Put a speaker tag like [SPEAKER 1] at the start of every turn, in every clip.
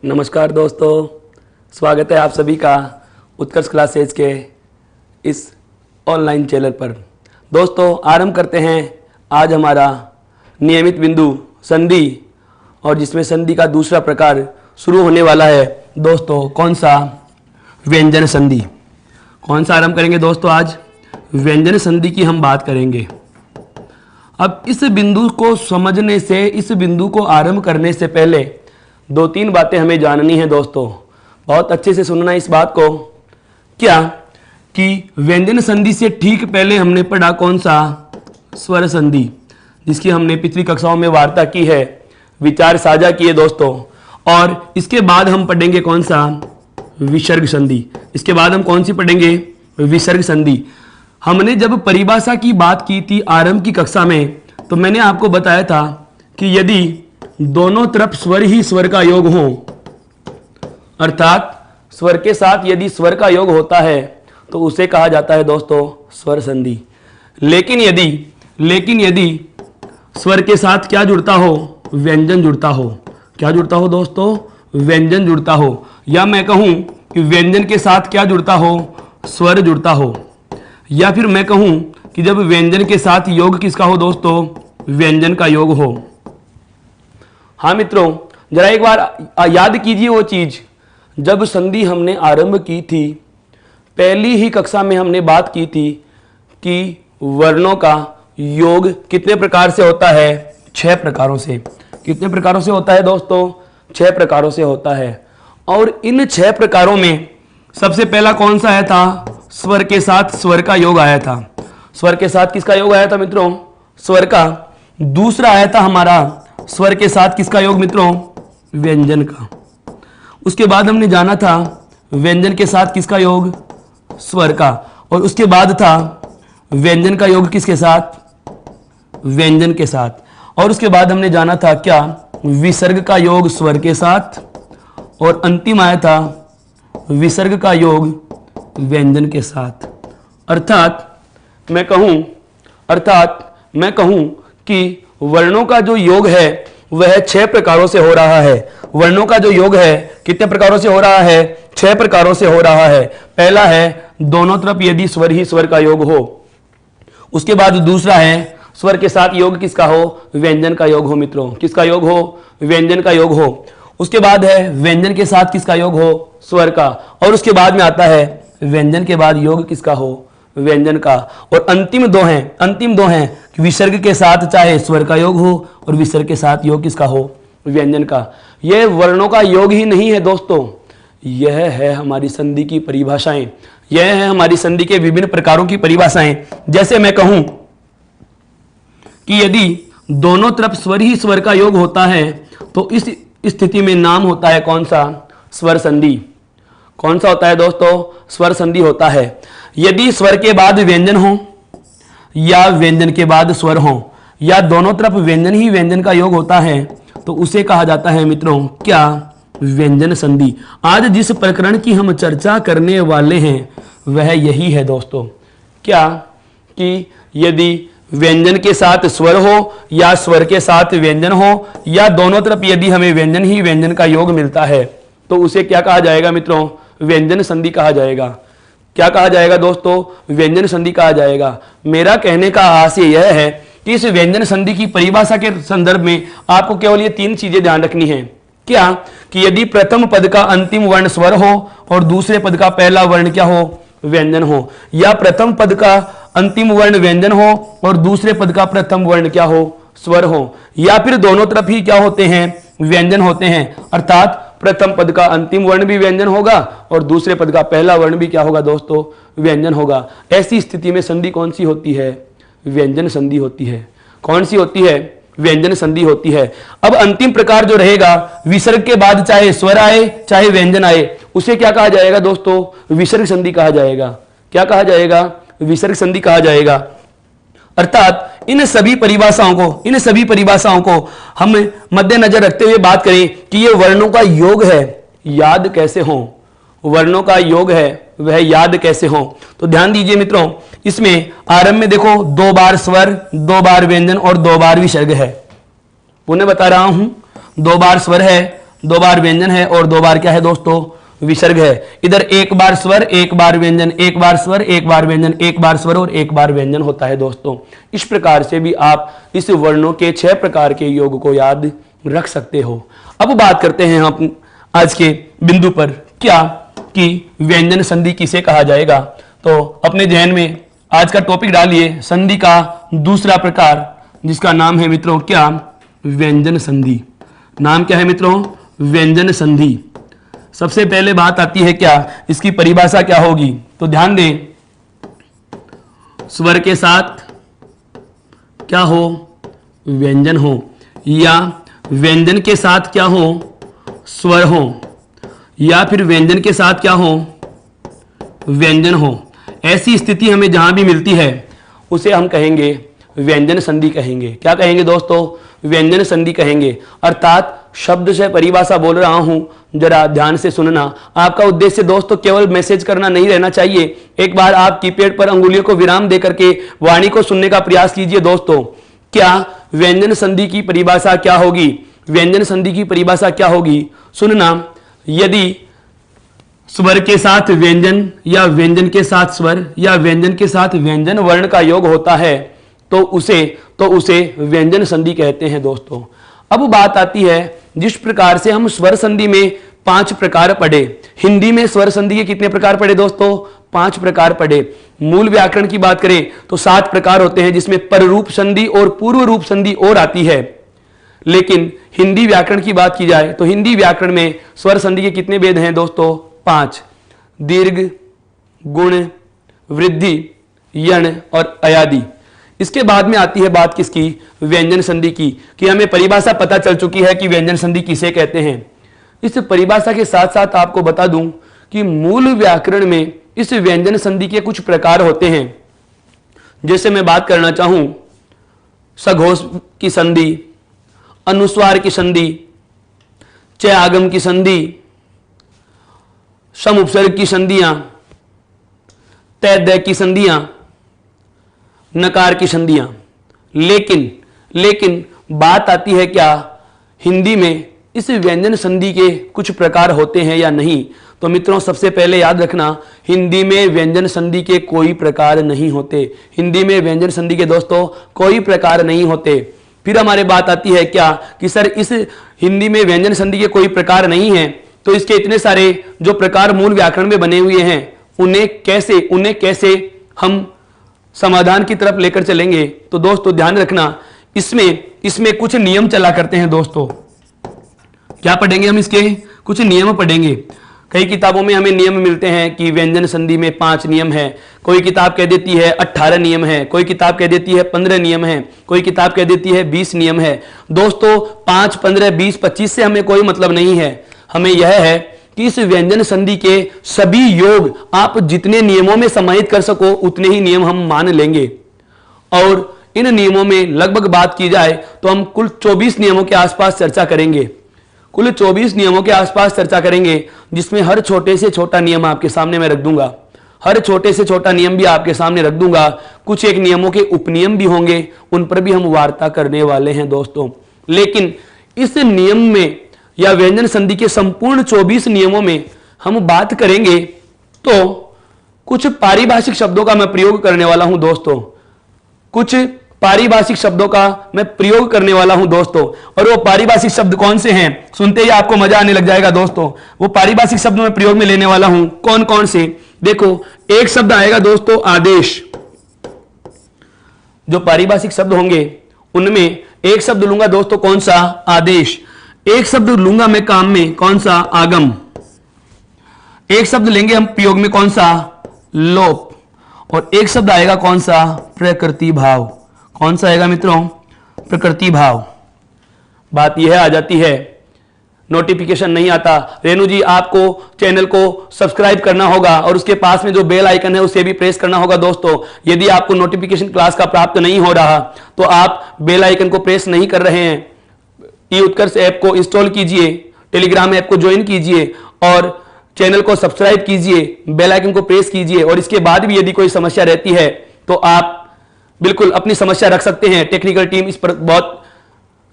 [SPEAKER 1] नमस्कार दोस्तों, स्वागत है आप सभी का उत्कर्ष क्लासेज के इस ऑनलाइन चैनल पर। दोस्तों, आरंभ करते हैं आज हमारा नियमित बिंदु संधि, और जिसमें संधि का दूसरा प्रकार शुरू होने वाला है। दोस्तों, कौन सा? व्यंजन संधि। कौन सा आरंभ करेंगे दोस्तों? आज व्यंजन संधि की हम बात करेंगे। अब इस बिंदु को समझने से, इस बिंदु को आरंभ करने से पहले दो तीन बातें हमें जाननी है दोस्तों। बहुत अच्छे से सुनना इस बात को। क्या कि व्यंजन संधि से ठीक पहले हमने पढ़ा कौन सा? स्वर संधि, जिसकी हमने पिछली कक्षाओं में वार्ता की है, विचार साझा किए दोस्तों। और इसके बाद हम पढ़ेंगे कौन सा? विसर्ग संधि। इसके बाद हम कौन सी पढ़ेंगे? विसर्ग संधि। हमने जब परिभाषा की बात की थी आरंभ की कक्षा में, तो मैंने आपको बताया था कि यदि दोनों तरफ स्वर ही स्वर का योग हो, अर्थात स्वर के साथ यदि स्वर का योग होता है तो उसे कहा जाता है दोस्तों स्वर संधि। लेकिन यदि स्वर के साथ क्या जुड़ता हो? व्यंजन जुड़ता हो। क्या जुड़ता हो दोस्तों? व्यंजन जुड़ता हो। या मैं कहूं कि व्यंजन के साथ क्या जुड़ता हो? स्वर जुड़ता हो। या फिर मैं कहूं कि जब व्यंजन के साथ योग किसका हो दोस्तों? व्यंजन का योग हो। हाँ मित्रों, जरा एक बार याद कीजिए वो चीज, जब संधि हमने आरंभ की थी, पहली ही कक्षा में हमने बात की थी कि वर्णों का योग कितने प्रकार से होता है? 6 प्रकारों से। कितने प्रकारों से होता है दोस्तों? 6 प्रकारों से होता है। और इन 6 प्रकारों में सबसे पहला कौन सा आया था? स्वर के साथ स्वर का योग आया था। स्वर के साथ किसका योग आया था मित्रों? स्वर का। दूसरा आया था हमारा स्वर के साथ किसका योग मित्रों? व्यंजन का। उसके बाद हमने जाना था व्यंजन के साथ किसका योग? स्वर का। और उसके बाद था व्यंजन का योग किसके साथ? व्यंजन के साथ। और उसके बाद हमने जाना था क्या? विसर्ग का योग स्वर के साथ। और अंतिम आया था विसर्ग का योग व्यंजन के साथ। अर्थात मैं कहूं कि वर्णों का जो योग है वह 6 प्रकारों से हो रहा है। वर्णों का जो योग है कितने प्रकारों से हो रहा है? 6 प्रकारों से हो रहा है। पहला है दोनों तरफ यदि स्वर ही स्वर का योग हो। उसके बाद दूसरा है स्वर के साथ योग किसका हो? व्यंजन का योग हो मित्रों। किसका योग हो? व्यंजन का योग हो। उसके बाद है व्यंजन के साथ किसका योग हो? स्वर का। और उसके बाद में आता है व्यंजन के बाद योग किसका हो? व्यंजन का। और अंतिम दो हैं कि विसर्ग के साथ चाहे स्वर का योग हो और विसर्ग के साथ योग किसका हो? व्यंजन का। यह वर्णों का योग ही नहीं है दोस्तों, यह है हमारी संधि की परिभाषाएं। यह है हमारी संधि के विभिन्न प्रकारों की परिभाषाएं। जैसे मैं कहूं कि यदि दोनों तरफ स्वर ही स्वर का योग होता है तो इस स्थिति में नाम होता है कौन सा? स्वर संधि। कौन सा होता है दोस्तों? स्वर संधि होता है। यदि स्वर के बाद व्यंजन हो या व्यंजन के बाद स्वर हो या दोनों तरफ व्यंजन ही व्यंजन का योग होता है तो उसे कहा जाता है मित्रों क्या? व्यंजन संधि। आज जिस प्रकरण की हम चर्चा करने वाले हैं वह यही है दोस्तों। क्या कि यदि व्यंजन के साथ स्वर हो या स्वर के साथ व्यंजन हो या दोनों तरफ यदि हमें व्यंजन ही व्यंजन का योग मिलता है तो उसे क्या कहा जाएगा मित्रों? व्यंजन संधि कहा जाएगा। क्या कहा जाएगा दोस्तों? व्यंजन संधि कहा जाएगा। मेरा कहने का आशय यह है कि इस व्यंजन संधि की परिभाषा के संदर्भ में आपको केवल ये 3 चीजें ध्यान रखनी है। क्या कि यदि प्रथम पद का अंतिम वर्ण स्वर हो और दूसरे पद का पहला वर्ण क्या हो? व्यंजन हो। या प्रथम पद का अंतिम वर्ण व्यंजन हो और दूसरे पद का प्रथम वर्ण क्या हो? स्वर हो। या फिर दोनों तरफ ही क्या होते हैं? व्यंजन होते हैं। अर्थात प्रथम पद का अंतिम वर्ण भी व्यंजन होगा और दूसरे पद का पहला वर्ण भी क्या होगा दोस्तों? व्यंजन होगा। ऐसी स्थिति में संधि कौन सी होती है? व्यंजन संधि होती है। कौन सी होती है? व्यंजन संधि होती है। अब अंतिम प्रकार जो रहेगा, विसर्ग के बाद चाहे स्वर आए चाहे व्यंजन आए, उसे क्या कहा जाएगा दोस्तों? विसर्ग संधि कहा जाएगा। क्या कहा जाएगा? विसर्ग संधि कहा जाएगा। अर्थात इन सभी परिभाषाओं को हम मद्देनजर रखते हुए बात करें कि ये वर्णों का योग है, याद कैसे हो? वर्णों का योग है वह याद कैसे हो? तो ध्यान दीजिए मित्रों, इसमें आरंभ में देखो 2 बार स्वर, 2 बार व्यंजन और 2 बार विसर्ग है। पुनः बता रहा हूं, 2 बार स्वर है, 2 बार व्यंजन है और 2 बार क्या है दोस्तों, विसर्ग है। इधर 1 बार स्वर, 1 बार व्यंजन, 1 बार स्वर, 1 बार व्यंजन, 1 बार स्वर और 1 बार व्यंजन होता है दोस्तों। इस प्रकार से भी आप इस वर्णों के 6 प्रकार के योग को याद रख सकते हो। अब बात करते हैं हम आज के बिंदु पर, क्या कि व्यंजन संधि किसे कहा जाएगा। तो अपने ध्यान में आज का टॉपिक डालिए, संधि का दूसरा प्रकार, जिसका नाम है मित्रों क्या, व्यंजन संधि। नाम क्या है मित्रों, व्यंजन संधि। सबसे पहले बात आती है क्या, इसकी परिभाषा क्या होगी। तो ध्यान दें, स्वर के साथ क्या हो, व्यंजन हो, या व्यंजन के साथ क्या हो, स्वर हो, या फिर व्यंजन के साथ क्या हो, व्यंजन हो। ऐसी स्थिति हमें जहां भी मिलती है उसे हम कहेंगे व्यंजन संधि कहेंगे। क्या कहेंगे दोस्तों, व्यंजन संधि कहेंगे। अर्थात शब्द से परिभाषा बोल रहा हूं, जरा ध्यान से सुनना। आपका उद्देश्य दोस्तों केवल मैसेज करना नहीं रहना चाहिए। एक बार आप कीपैड पर अंगुलियों को विराम दे करके वाणी को सुनने का प्रयास कीजिए दोस्तों। क्या व्यंजन संधि की परिभाषा क्या होगी, व्यंजन संधि की परिभाषा क्या होगी, सुनना। यदि स्वर के साथ व्यंजन या व्यंजन के साथ स्वर या व्यंजन के साथ व्यंजन वर्ण का योग होता है तो उसे व्यंजन संधि कहते हैं दोस्तों। अब बात आती है, जिस प्रकार से हम स्वर संधि में 5 प्रकार पढ़े, हिंदी में स्वर संधि के कितने प्रकार पढ़े दोस्तों, 5 प्रकार पढ़े। मूल व्याकरण की बात करें तो 7 प्रकार होते हैं, जिसमें पररूप संधि और पूर्व रूप संधि और आती है। लेकिन हिंदी व्याकरण की बात की जाए तो हिंदी व्याकरण में स्वर संधि के कितने भेद हैं दोस्तों, 5। दीर्घ, गुण, वृद्धि, यण और अयादि। इसके बाद में आती है बात किसकी, व्यंजन संधि की, कि हमें परिभाषा पता चल चुकी है कि व्यंजन संधि किसे कहते हैं। इस परिभाषा के साथ साथ आपको बता दूं कि मूल व्याकरण में इस व्यंजन संधि के कुछ प्रकार होते हैं। जैसे मैं बात करना चाहूं, सघोष की संधि, अनुस्वार की संधि, च आगम की संधि, सम उपसर्ग की संधियां, तय दय की संधियां, नकार की संधियां। लेकिन बात आती है क्या, हिंदी में इस व्यंजन संधि के कुछ प्रकार होते हैं या नहीं। तो मित्रों सबसे पहले याद रखना, हिंदी में व्यंजन संधि के कोई प्रकार नहीं होते। हिंदी में व्यंजन संधि के दोस्तों कोई प्रकार नहीं होते। फिर हमारे बात आती है क्या कि सर इस हिंदी में व्यंजन संधि के कोई प्रकार नहीं है, तो इसके इतने सारे जो प्रकार मूल व्याकरण में बने हुए हैं उन्हें कैसे हम समाधान की तरफ लेकर चलेंगे। तो दोस्तों ध्यान रखना, इसमें कुछ नियम चला करते हैं दोस्तों। क्या पढ़ेंगे हम, इसके कुछ नियम पढ़ेंगे। कई किताबों में हमें नियम मिलते हैं कि व्यंजन संधि में 5 नियम है, कोई किताब कह देती है 18 नियम है, कोई किताब कह देती है 15 नियम है, कोई किताब कह देती है 20 नियम है। दोस्तों 5, 15, 20, 25 से हमें कोई मतलब नहीं है। हमें यह है कि इस व्यंजन संधि के सभी योग आप जितने नियमों में समाहित कर सको उतने ही नियम हम मान लेंगे। और इन नियमों में लगभग बात की जाए तो हम कुल 24 नियमों के आसपास चर्चा करेंगे। कुल 24 नियमों के आसपास चर्चा करेंगे, जिसमें हर छोटे से छोटा नियम आपके सामने मैं रख दूंगा। हर छोटे से छोटा नियम भी आपके सामने रख दूंगा। कुछ एक नियमों के उपनियम भी होंगे, उन पर भी हम वार्ता करने वाले हैं दोस्तों। लेकिन इस नियम में या व्यंजन संधि के संपूर्ण 24 नियमों में हम बात करेंगे तो कुछ पारिभाषिक शब्दों का मैं प्रयोग करने वाला हूं दोस्तों। कुछ पारिभाषिक शब्दों का मैं प्रयोग करने वाला हूं दोस्तों। और वो पारिभाषिक शब्द कौन से हैं, सुनते ही आपको मजा आने लग जाएगा दोस्तों। वो पारिभाषिक शब्द मैं प्रयोग में लेने वाला हूं, कौन कौन से, देखो एक शब्द आएगा दोस्तों आदेश। जो पारिभाषिक शब्द होंगे उनमें एक शब्द लूंगा दोस्तों, कौन सा, आदेश। एक शब्द लूंगा मैं काम में, कौन सा, आगम। एक शब्द लेंगे हम प्रयोग में, कौन सा, लोप। और एक शब्द आएगा कौन सा, प्रकृति भाव। कौन सा आएगा मित्रों, प्रकृति भाव। बात यह आ जाती है, नोटिफिकेशन नहीं आता। रेणु जी आपको चैनल को सब्सक्राइब करना होगा और उसके पास में जो बेल आइकन है उसे भी प्रेस करना होगा दोस्तों। यदि आपको नोटिफिकेशन क्लास का प्राप्त नहीं हो रहा तो आप बेल आइकन को प्रेस नहीं कर रहे हैं, ई उत्कर्ष ऐप को इंस्टॉल कीजिए, टेलीग्राम ऐप को ज्वाइन कीजिए और चैनल को सब्सक्राइब कीजिए, बेल आइकन को प्रेस कीजिए। और इसके बाद भी यदि कोई समस्या रहती है तो आप बिल्कुल अपनी समस्या रख सकते हैं। टेक्निकल टीम इस पर बहुत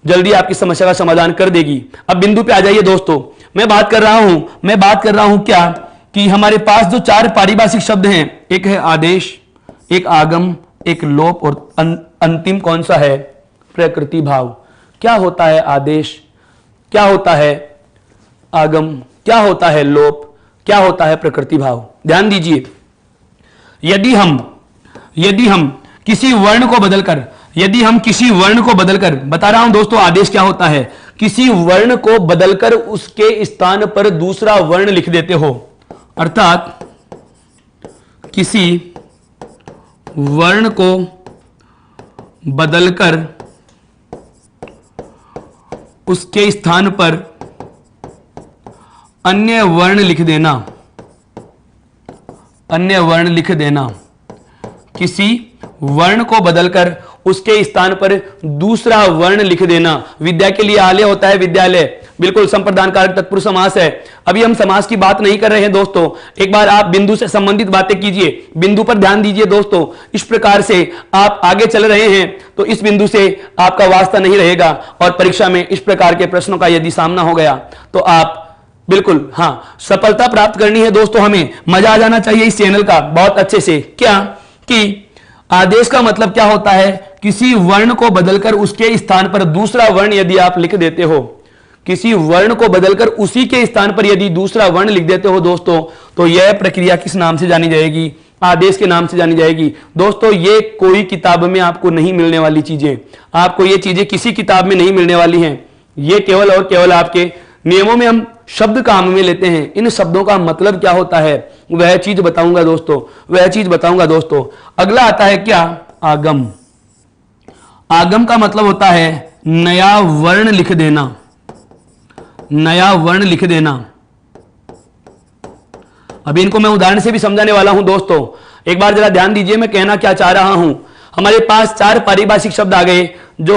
[SPEAKER 1] जल्दी आपकी समस्या का समाधान कर देगी। अब बिंदु पे आ जाइए दोस्तों। मैं बात कर रहा हूं क्या कि हमारे पास जो 4 पारिभाषिक शब्द हैं, एक है आदेश, एक आगम, एक लोप और अंतिम कौन सा है? प्रकृति भाव। क्या होता है आदेश, क्या होता है आगम, क्या होता है लोप, क्या होता है प्रकृति भाव? ध्यान दीजिए, यदि हम किसी वर्ण को बदलकर बता रहा हूं दोस्तों, आदेश क्या होता है? किसी वर्ण को बदलकर उसके स्थान पर दूसरा वर्ण लिख देते हो, अर्थात किसी वर्ण को बदलकर उसके स्थान पर अन्य वर्ण लिख देना, किसी वर्ण को बदलकर उसके स्थान पर दूसरा वर्ण लिख देना। विद्या के लिए आलय होता है, विद्यालय, बिल्कुल संप्रदान कारक तत्पुरुष समास है। अभी हम समास की बात नहीं कर रहे हैं दोस्तों, एक बार आप बिंदु से संबंधित बातें कीजिए, बिंदु पर ध्यान दीजिए दोस्तों। इस प्रकार से आप आगे चल रहे हैं तो इस बिंदु से आपका वास्ता नहीं रहेगा, और परीक्षा में इस प्रकार के प्रश्नों का यदि सामना हो गया तो आप बिल्कुल सफलता प्राप्त करनी है दोस्तों। हमें मजा आ जाना चाहिए इस चैनल का बहुत अच्छे से। क्या कि आदेश का मतलब क्या होता है? किसी वर्ण को बदलकर उसके स्थान पर दूसरा वर्ण यदि आप लिख देते हो, किसी वर्ण को बदलकर उसी के स्थान पर यदि दूसरा वर्ण लिख देते हो दोस्तों, तो यह प्रक्रिया किस नाम से जानी जाएगी? आदेश के नाम से जानी जाएगी। दोस्तों ये कोई किताब में आपको नहीं मिलने वाली चीजें, आपको ये चीजें किसी किताब में नहीं मिलने वाली हैं। ये केवल और केवल आपके नियमों में हम शब्द काम में लेते हैं। इन शब्दों का मतलब क्या होता है वह चीज बताऊंगा दोस्तों, अगला आता है क्या? आगम। आगम का मतलब होता है नया वर्ण लिख देना, अभी इनको मैं उदाहरण से भी समझाने वाला हूं दोस्तों। एक बार जरा ध्यान दीजिए मैं कहना क्या चाह रहा हूं। हमारे पास 4 पारिभाषिक शब्द आ गए जो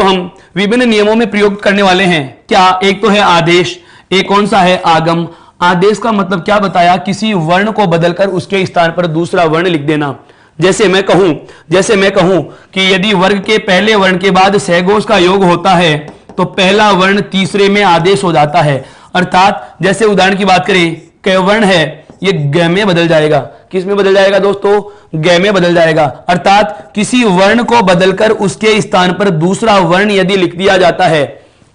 [SPEAKER 1] हम विभिन्न नियमों में प्रयोग करने वाले हैं। क्या? एक तो है आदेश, एक कौन सा है? आगम। आदेश का मतलब क्या बताया? किसी वर्ण को बदलकर उसके स्थान पर दूसरा वर्ण लिख देना। जैसे मैं कहूं कि यदि वर्ग के पहले वर्ण के बाद सहघोष का योग होता है तो पहला वर्ण तीसरे में आदेश हो जाता है। अर्थात जैसे उदाहरण की बात करें, क वर्ण है, ये ग में बदल जाएगा। किस में बदल जाएगा दोस्तों? ग में बदल जाएगा। अर्थात किसी वर्ण को बदलकर उसके स्थान पर दूसरा वर्ण यदि लिख दिया जाता है,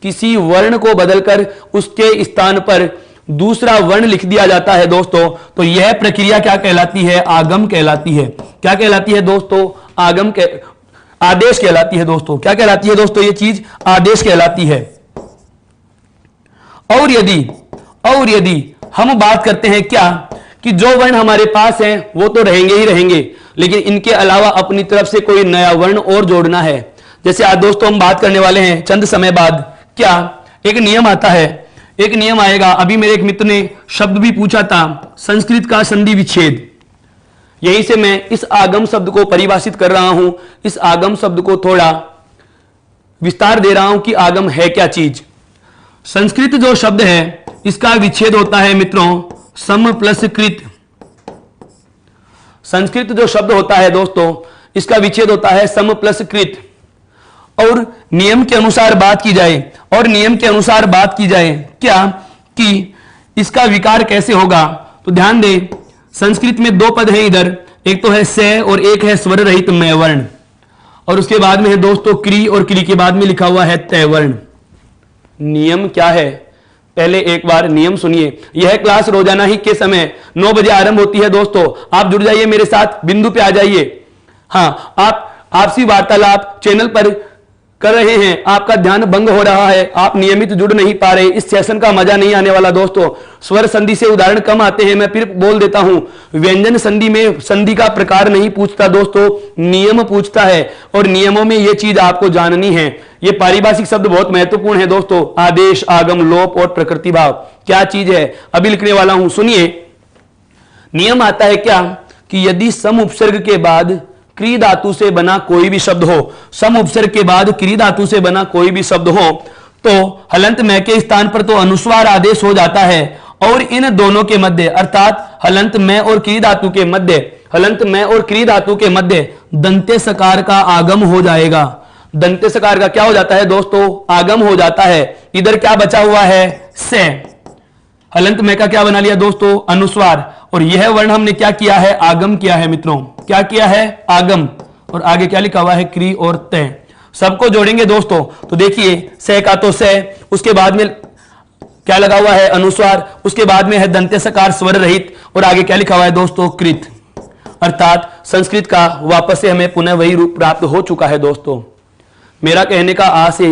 [SPEAKER 1] किसी वर्ण को बदलकर उसके स्थान पर दूसरा वर्ण लिख दिया जाता है दोस्तों, तो यह प्रक्रिया क्या कहलाती है? आगम कहलाती है। क्या कहलाती है दोस्तों? आदेश कहलाती है दोस्तों। क्या कहलाती है दोस्तों? ये चीज आदेश कहलाती है। और यदि हम बात करते हैं क्या कि जो वर्ण हमारे पास हैं वो तो रहेंगे ही रहेंगे, लेकिन इनके अलावा अपनी तरफ से कोई नया वर्ण और जोड़ना है। जैसे आज दोस्तों हम बात करने वाले हैं चंद समय बाद, क्या एक नियम आता है, एक नियम आएगा। अभी मेरे एक मित्र ने शब्द भी पूछा था, संस्कृत का संधि विच्छेद। यहीं से मैं इस आगम शब्द को परिभाषित कर रहा हूं, इस आगम शब्द को थोड़ा विस्तार दे रहा हूं कि आगम है क्या चीज। संस्कृत जो शब्द है इसका विच्छेद होता है मित्रों सम प्लस कृत। संस्कृत जो शब्द होता है दोस्तों इसका विच्छेद होता है सम प्लस कृत। और नियम के अनुसार बात की जाए क्या कि इसका विकार कैसे होगा, तो ध्यान दें संस्कृत में 2 पद हैं इधर, एक तो है से और एक है स्वर रहित मैं वर्ण, और उसके बाद में है दोस्तों क्री, और क्री के बाद में लिखा हुआ है तय वर्ण। नियम क्या है? पहले एक बार नियम सुनिए। यह क्लास रोजाना ही के समय 9 बजे आरंभ होती है दोस्तों। आप जुड़ जाइए मेरे साथ, बिंदु पे आ जाइए। आप आपसी वार्तालाप चैनल पर कर रहे हैं, आपका ध्यान भंग हो रहा है, आप नियमित जुड़ नहीं पा रहे, इस सेशन का मजा नहीं आने वाला दोस्तों। स्वर संधि से उदाहरण कम आते हैं, मैं फिर बोल देता हूं। व्यंजन संधि में संधि का प्रकार नहीं पूछता दोस्तों, नियम पूछता है, और नियमों में यह चीज आपको जाननी है। ये पारिभाषिक शब्द बहुत महत्वपूर्ण है दोस्तों, आदेश, आगम, लोप और प्रकृति भाव क्या चीज है अभी लिखने वाला हूं, सुनिए। नियम आता है क्या कि यदि सम उपसर्ग के बाद क्री धातु से बना कोई भी शब्द हो, सम उपसर्ग के बाद क्री धातु से बना कोई भी शब्द हो, तो हलंत मैं के स्थान पर तो अनुस्वार आदेश हो जाता है, और इन दोनों के मध्य अर्थात हलंत मैं और क्री धातु के मध्य दंत्य सकार का आगम हो जाएगा। दंते सकार का क्या हो जाता है दोस्तों, आगम हो जाता है। इधर क्या बचा हुआ है, से। हलंत में का क्या बना लिया दोस्तों, अनुस्वार। और यह वर्ण हमने क्या किया है, आगम किया है मित्रों। क्या किया है, आगम। और आगे क्या लिखा हुआ है, क्री और तय। सबको जोड़ेंगे दोस्तों तो देखिए, से का तो से, उसके बाद में क्या लगा हुआ है, अनुस्वार, उसके बाद में है दंते सकार स्वर रहित, और आगे क्या लिखा हुआ है दोस्तों, कृत। अर्थात संस्कृत का वापस से हमें पुनः वही रूप प्राप्त हो चुका है दोस्तों। मेरा कहने का आशय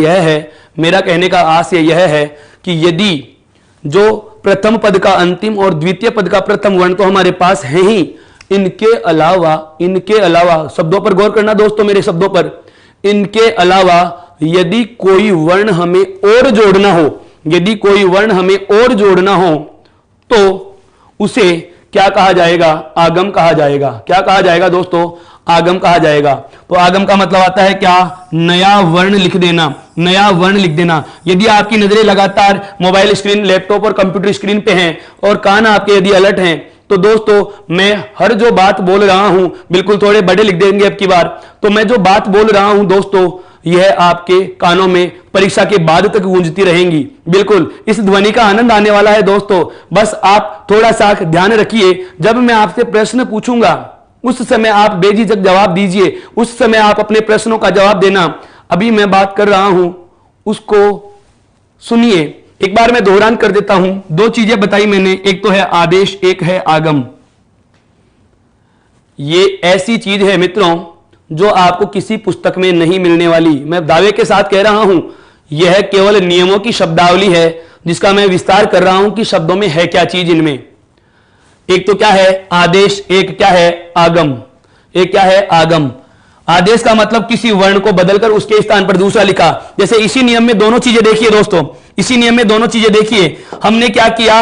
[SPEAKER 1] यह है कि यदि जो प्रथम पद का अंतिम और द्वितीय पद का प्रथम वर्ण तो हमारे पास है ही, इनके अलावा शब्दों पर गौर करना दोस्तों, मेरे शब्दों पर, इनके अलावा यदि कोई वर्ण हमें और जोड़ना हो, तो उसे क्या कहा जाएगा, आगम कहा जाएगा। क्या कहा जाएगा दोस्तों, आगम कहा जाएगा। तो आगम का मतलब आता है क्या, नया वर्ण लिख देना। यदि आपकी नजरें लगातार मोबाइल स्क्रीन, लैपटॉप और कंप्यूटर स्क्रीन पे हैं और कान आपके यदि अलर्ट हैं, तो दोस्तों मैं हर जो बात बोल रहा हूं, बिल्कुल थोड़े बड़े लिख देंगे अब की बार, तो मैं जो बात बोल रहा हूं दोस्तों, यह आपके कानों में परीक्षा के बाद तक गूंजती रहेंगी। बिल्कुल इस ध्वनि का आनंद आने वाला है दोस्तों। बस आप थोड़ा सा ध्यान रखिए, जब मैं आपसे प्रश्न पूछूंगा उस समय आप बेझिझक जवाब दीजिए, उस समय आप अपने प्रश्नों का जवाब देना। अभी मैं बात कर रहा हूं उसको सुनिए, एक बार मैं दोहरान कर देता हूं। दो चीजें बताई मैंने, एक तो है आदेश, एक है आगम। ये ऐसी चीज है मित्रों जो आपको किसी पुस्तक में नहीं मिलने वाली। मैं दावे के साथ कह रहा हूं, यह केवल नियमों की शब्दावली है जिसका मैं विस्तार कर रहा हूं कि शब्दों में है क्या चीज इनमें। एक तो क्या है आदेश, एक क्या है आगम। एक क्या है आगम। आदेश का मतलब किसी वर्ण को बदलकर उसके स्थान पर दूसरा लिखा। जैसे इसी नियम में दोनों चीजें देखिए दोस्तों, इसी नियम में दोनों चीजें देखिए। हमने क्या किया,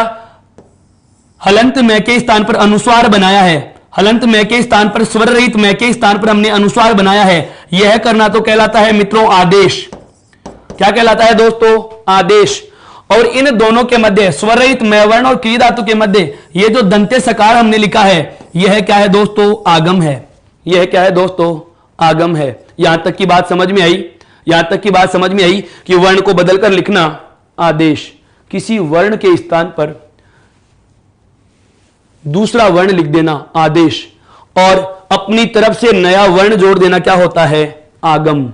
[SPEAKER 1] हलंत में के स्थान पर अनुस्वार बनाया है, हलंत में के स्थान पर स्वर रहित में के स्थान पर हमने अनुस्वार बनाया है। यह करना तो कहलाता है मित्रों आदेश। क्या कहलाता है दोस्तों, आदेश। और इन दोनों के मध्य स्वर रहित में वर्ण और क्रिया धातु के मध्य यह जो दंते सकार हमने लिखा है, यह क्या है दोस्तों, आगम है। यह क्या है दोस्तों, आगम है। यहां तक की बात समझ में आई, यहां तक की बात समझ में आई कि वर्ण को बदलकर लिखना आदेश, किसी वर्ण के स्थान पर दूसरा वर्ण लिख देना आदेश, और अपनी तरफ से नया वर्ण जोड़ देना क्या होता है, आगम।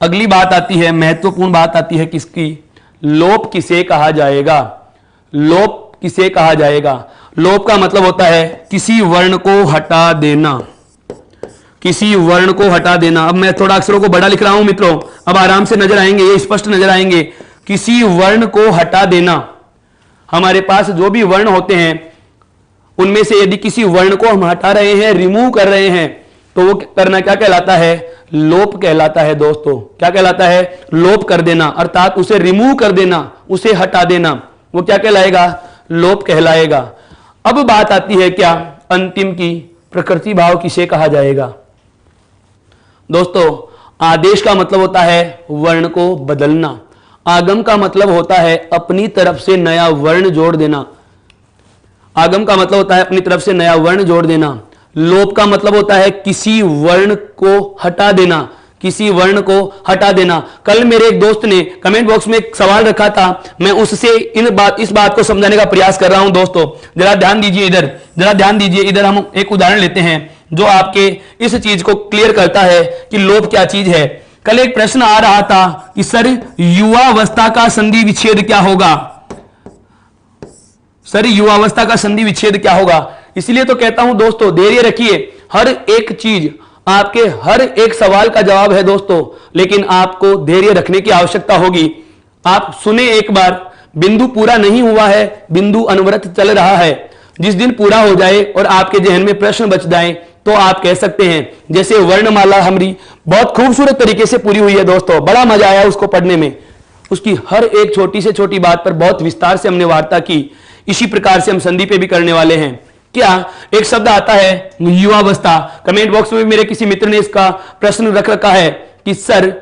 [SPEAKER 1] अगली बात आती है, महत्वपूर्ण बात आती है किसकी, लोप किसे कहा जाएगा। लोप किसे कहा जाएगा। लोप का मतलब होता है किसी वर्ण को हटा देना, किसी वर्ण को हटा देना। अब मैं थोड़ा अक्षरों को बड़ा लिख रहा हूं मित्रों, अब आराम से नजर आएंगे, ये स्पष्ट नजर आएंगे। किसी वर्ण को हटा देना। हमारे पास जो भी वर्ण होते हैं उनमें से यदि किसी वर्ण को हम हटा रहे हैं, रिमूव कर रहे हैं, तो वो करना क्या कहलाता है, लोप कहलाता है दोस्तों। क्या कहलाता है, लोप कर देना, अर्थात उसे रिमूव कर देना, उसे हटा देना, वो क्या कहलाएगा, लोप कहलाएगा। अब बात आती है क्या, अंतिम की, प्रकृति भाव किसे कहा जाएगा। दोस्तों आदेश का मतलब होता है वर्ण को बदलना, आगम का मतलब होता है अपनी तरफ से नया वर्ण जोड़ देना। आगम का मतलब होता है अपनी तरफ से नया वर्ण जोड़ देना। लोप का मतलब होता है किसी वर्ण को हटा देना, किसी वर्ण को हटा देना। कल मेरे एक दोस्त ने कमेंट बॉक्स में एक सवाल रखा था, मैं उससे इस बात को समझाने का प्रयास कर रहा हूं दोस्तों। जरा ध्यान दीजिए इधर, जरा ध्यान दीजिए इधर। हम एक उदाहरण लेते हैं जो आपके इस चीज को क्लियर करता है कि लोप क्या चीज है। कल एक प्रश्न आ रहा था कि सर युवावस्था का संधि विच्छेद क्या होगा, सर युवावस्था का संधि विच्छेद क्या होगा। इसलिए तो कहता हूं दोस्तों धैर्य रखिए, हर एक चीज आपके हर एक सवाल का जवाब है दोस्तों, लेकिन आपको धैर्य रखने की आवश्यकता होगी। आप सुने एक बार, बिंदु पूरा नहीं हुआ है, बिंदु अनवरत चल रहा है। जिस दिन पूरा हो जाए और आपके जहन में प्रश्न बच जाए तो आप कह सकते हैं, जैसे वर्णमाला हमारी बहुत खूबसूरत तरीके से पूरी हुई है दोस्तों, बड़ा मजा आया उसको पढ़ने में। उसकी हर एक छोटी से छोटी बात पर बहुत विस्तार से हमने वार्ता की। इसी प्रकार से हम संधि पे भी करने वाले हैं। क्या एक शब्द आता है युवावस्था, कमेंट बॉक्स में भी मेरे किसी मित्र ने इसका प्रश्न रख रखा है कि सर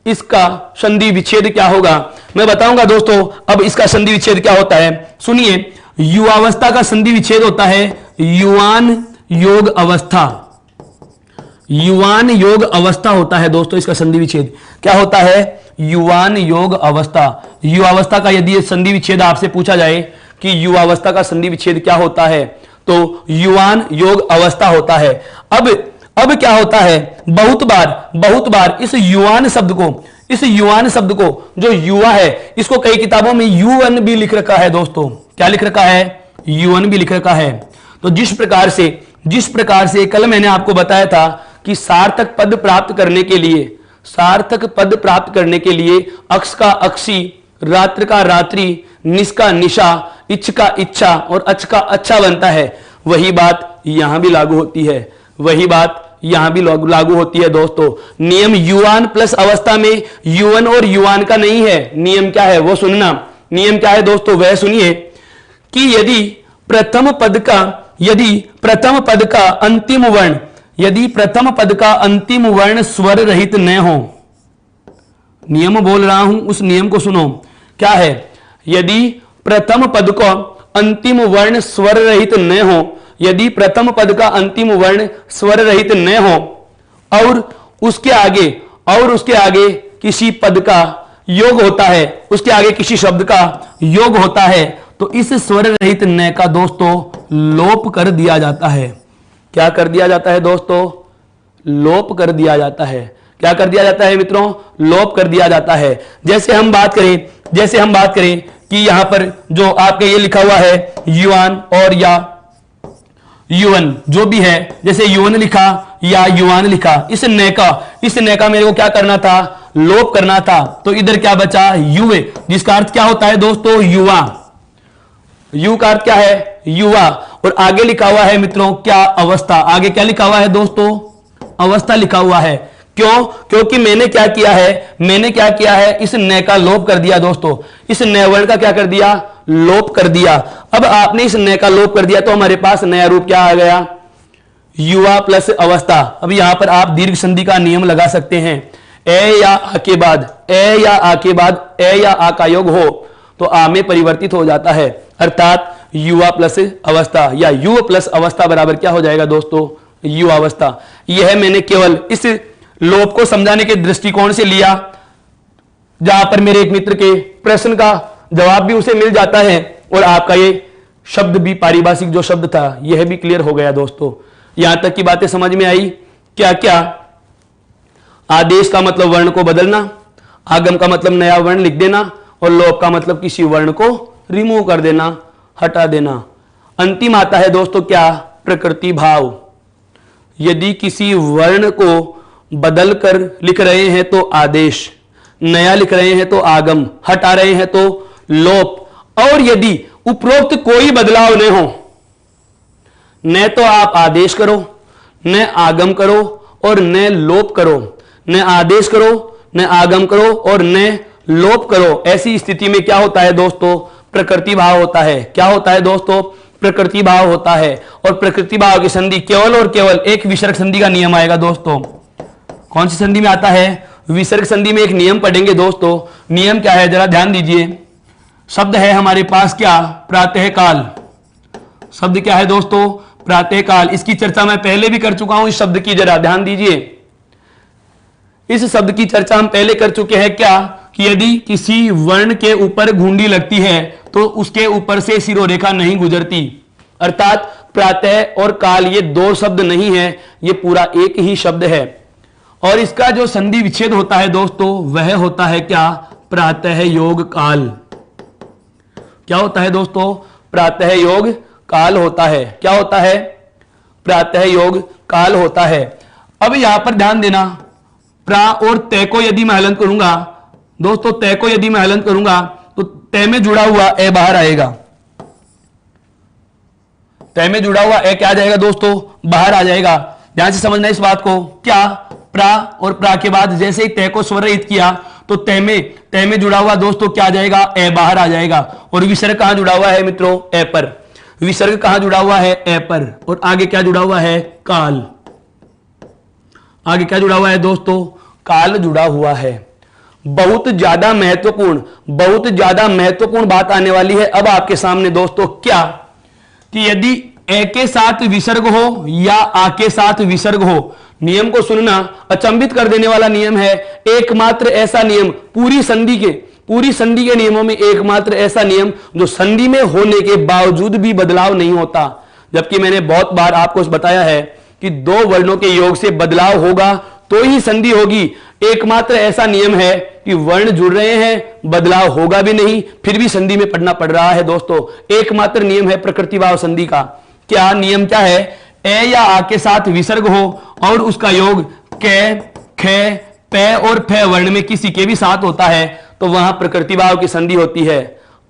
[SPEAKER 1] इसका संधि विच्छेद क्या होगा। मैं बताऊंगा दोस्तों अब इसका संधि विच्छेद क्या होता है। सुनिए, युवावस्था का संधि विच्छेद होता है युवान योग अवस्था। युवान योग अवस्था होता है दोस्तों इसका संधि विच्छेद। क्या होता है? युवान योग अवस्था। युवावस्था का यदि संधि विच्छेद आपसे पूछा जाए कि युवावस्था का संधि विच्छेद क्या होता है, तो युवान योग अवस्था होता है। अब क्या होता है, बहुत बार इस युवान शब्द को जो युवा है, इसको कई किताबों में युवन भी लिख रखा है दोस्तों। क्या लिख रखा है? युवन भी लिख रखा है। तो जिस प्रकार से कल मैंने आपको बताया था कि सार्थक पद प्राप्त करने के लिए अक्ष का अक्षी, रात्र का रात्रि, निश का निशा, इच्छ का इच्छा और अच का अच्छा बनता है। वही बात यहां भी लागू होती है दोस्तों। नियम युवान प्लस अवस्था में युवन और युवान का नहीं है। नियम क्या है वो सुनना। नियम क्या है दोस्तों वह सुनिए कि यदि प्रथम पद का अंतिम वर्ण स्वर रहित न हो, नियम बोल रहा हूं उस नियम को सुनो। क्या है? यदि प्रथम पद का अंतिम वर्ण स्वर रहित न हो, यदि प्रथम पद का अंतिम वर्ण स्वर रहित न हो और उसके आगे किसी पद का योग होता है, उसके आगे किसी शब्द का योग होता है, तो इस स्वर रहित न का दोस्तों लोप कर दिया जाता है। क्या कर दिया जाता है दोस्तों? लोप कर दिया जाता है। क्या कर दिया जाता है मित्रों? लोप कर दिया जाता है। जैसे हम बात करें कि यहां पर जो आपके ये लिखा हुआ है युवान और या युवन जो भी है, जैसे युवन लिखा या युवान लिखा, इस न का मेरे को क्या करना था? लोप करना था। तो इधर क्या बचा? युवे, जिसका अर्थ क्या होता है दोस्तों? युवा। यु का अर्थ क्या है? युवा। और आगे लिखा हुआ है मित्रों क्या? अवस्था। आगे क्या लिखा हुआ है दोस्तों? अवस्था लिखा हुआ है। क्यों? क्योंकि मैंने क्या किया है? इस न का लोप कर दिया दोस्तों। इस न वर्ण का क्या कर दिया? लोप कर दिया। अब आपने इस न का लोप कर दिया तो हमारे पास नया रूप क्या आ गया? युवा प्लस अवस्था। अब यहां पर आप दीर्घ संधि का नियम लगा सकते हैं। ए या आ के बाद ए या आ का योग हो तो आ में परिवर्तित हो जाता है, अर्थात युवा प्लस अवस्था या युव प्लस अवस्था बराबर क्या हो जाएगा दोस्तों? युवावस्था। यह मैंने केवल इस लोप को समझाने के दृष्टिकोण से लिया, जहां पर मेरे एक मित्र के प्रश्न का जवाब भी उसे मिल जाता है और आपका ये शब्द भी, पारिभाषिक जो शब्द था यह भी क्लियर हो गया दोस्तों। यहां तक की बातें समझ में आई? क्या आदेश का मतलब वर्ण को बदलना, आगम का मतलब नया वर्ण लिख देना और लोप का मतलब किसी वर्ण को रिमूव कर देना, हटा देना। अंतिम आता है दोस्तों क्या? प्रकृति भाव। यदि किसी वर्ण को बदल कर लिख रहे हैं तो आदेश, नया लिख रहे हैं तो आगम, हटा रहे हैं तो लोप, और यदि उपरोक्त कोई बदलाव न हो, न तो आप आदेश करो, न आगम करो और न लोप करो, न आदेश करो, न आगम करो और न लोप करो, ऐसी स्थिति में क्या होता है दोस्तों? प्रकृति भाव होता है। क्या होता है दोस्तों? प्रकृति भाव होता है। और प्रकृति भाव की संधि केवल और केवल एक विसर्ग संधि का नियम आएगा दोस्तों। कौन सी संधि में आता है? विसर्ग संधि में एक नियम पढ़ेंगे दोस्तों। नियम क्या है जरा ध्यान दीजिए। शब्द है हमारे पास क्या? प्रातःकाल। शब्द क्या है दोस्तों? प्रातःकाल। इसकी चर्चा मैं पहले भी कर चुका हूं। इस शब्द की जरा ध्यान दीजिए। इस शब्द की चर्चा हम पहले कर चुके हैं क्या? कि यदि किसी वर्ण के ऊपर घुंडी लगती है तो उसके ऊपर से शिरोरेखा नहीं गुजरती, अर्थात प्रातः और काल ये दो शब्द नहीं है, ये पूरा एक ही शब्द है। और इसका जो संधि विच्छेद होता है दोस्तों वह होता है क्या? प्रातः योग काल। क्या होता है दोस्तों? प्रातः योग काल होता है। क्या होता है? प्रातः योग काल होता है। अब यहां पर ध्यान देना, प्रा और तय को यदि मैं हलन करूंगा दोस्तों, तय को यदि मैं हलन करूंगा तो तय में जुड़ा हुआ ए बाहर आएगा। तय में जुड़ा हुआ ए क्या आ जाएगा दोस्तों? बाहर आ जाएगा। ध्यान से समझना इस बात को। क्या? प्रा और प्रा के बाद जैसे ही तय को स्वर रहित किया तो तय में जुड़ा हुआ दोस्तों क्या आ जाएगा? ए बाहर आ जाएगा। और विसर्ग कहां जुड़ा हुआ है मित्रों? ए पर। विसर्ग कहां जुड़ा हुआ है? ए पर। और आगे क्या जुड़ा हुआ है? काल। आगे क्या जुड़ा हुआ है दोस्तों? काल जुड़ा हुआ है। बहुत ज्यादा महत्वपूर्ण बात आने वाली है अब आपके सामने दोस्तों। क्या? कि यदि ए के साथ विसर्ग हो या आ के साथ विसर्ग हो नियम को सुनना अचंभित कर देने वाला नियम है। एकमात्र ऐसा नियम पूरी संधि के नियमों में एकमात्र ऐसा नियम जो संधि में होने के बावजूद भी बदलाव नहीं होता। जबकि मैंने बहुत बार आपको बताया है कि दो वर्णों के योग से बदलाव होगा तो ही संधि होगी। एकमात्र ऐसा नियम है कि वर्ण जुड़ रहे हैं, बदलाव होगा भी नहीं, फिर भी संधि में पढ़ना पड़ रहा है। दोस्तों, एकमात्र नियम है प्रकृति भाव संधि का। क्या नियम क्या है? ए या आ के साथ विसर्ग हो और उसका योग कै, खे, पे और फे वर्ण में किसी के भी साथ होता है तो वहां प्रकृति भाव की संधि होती है।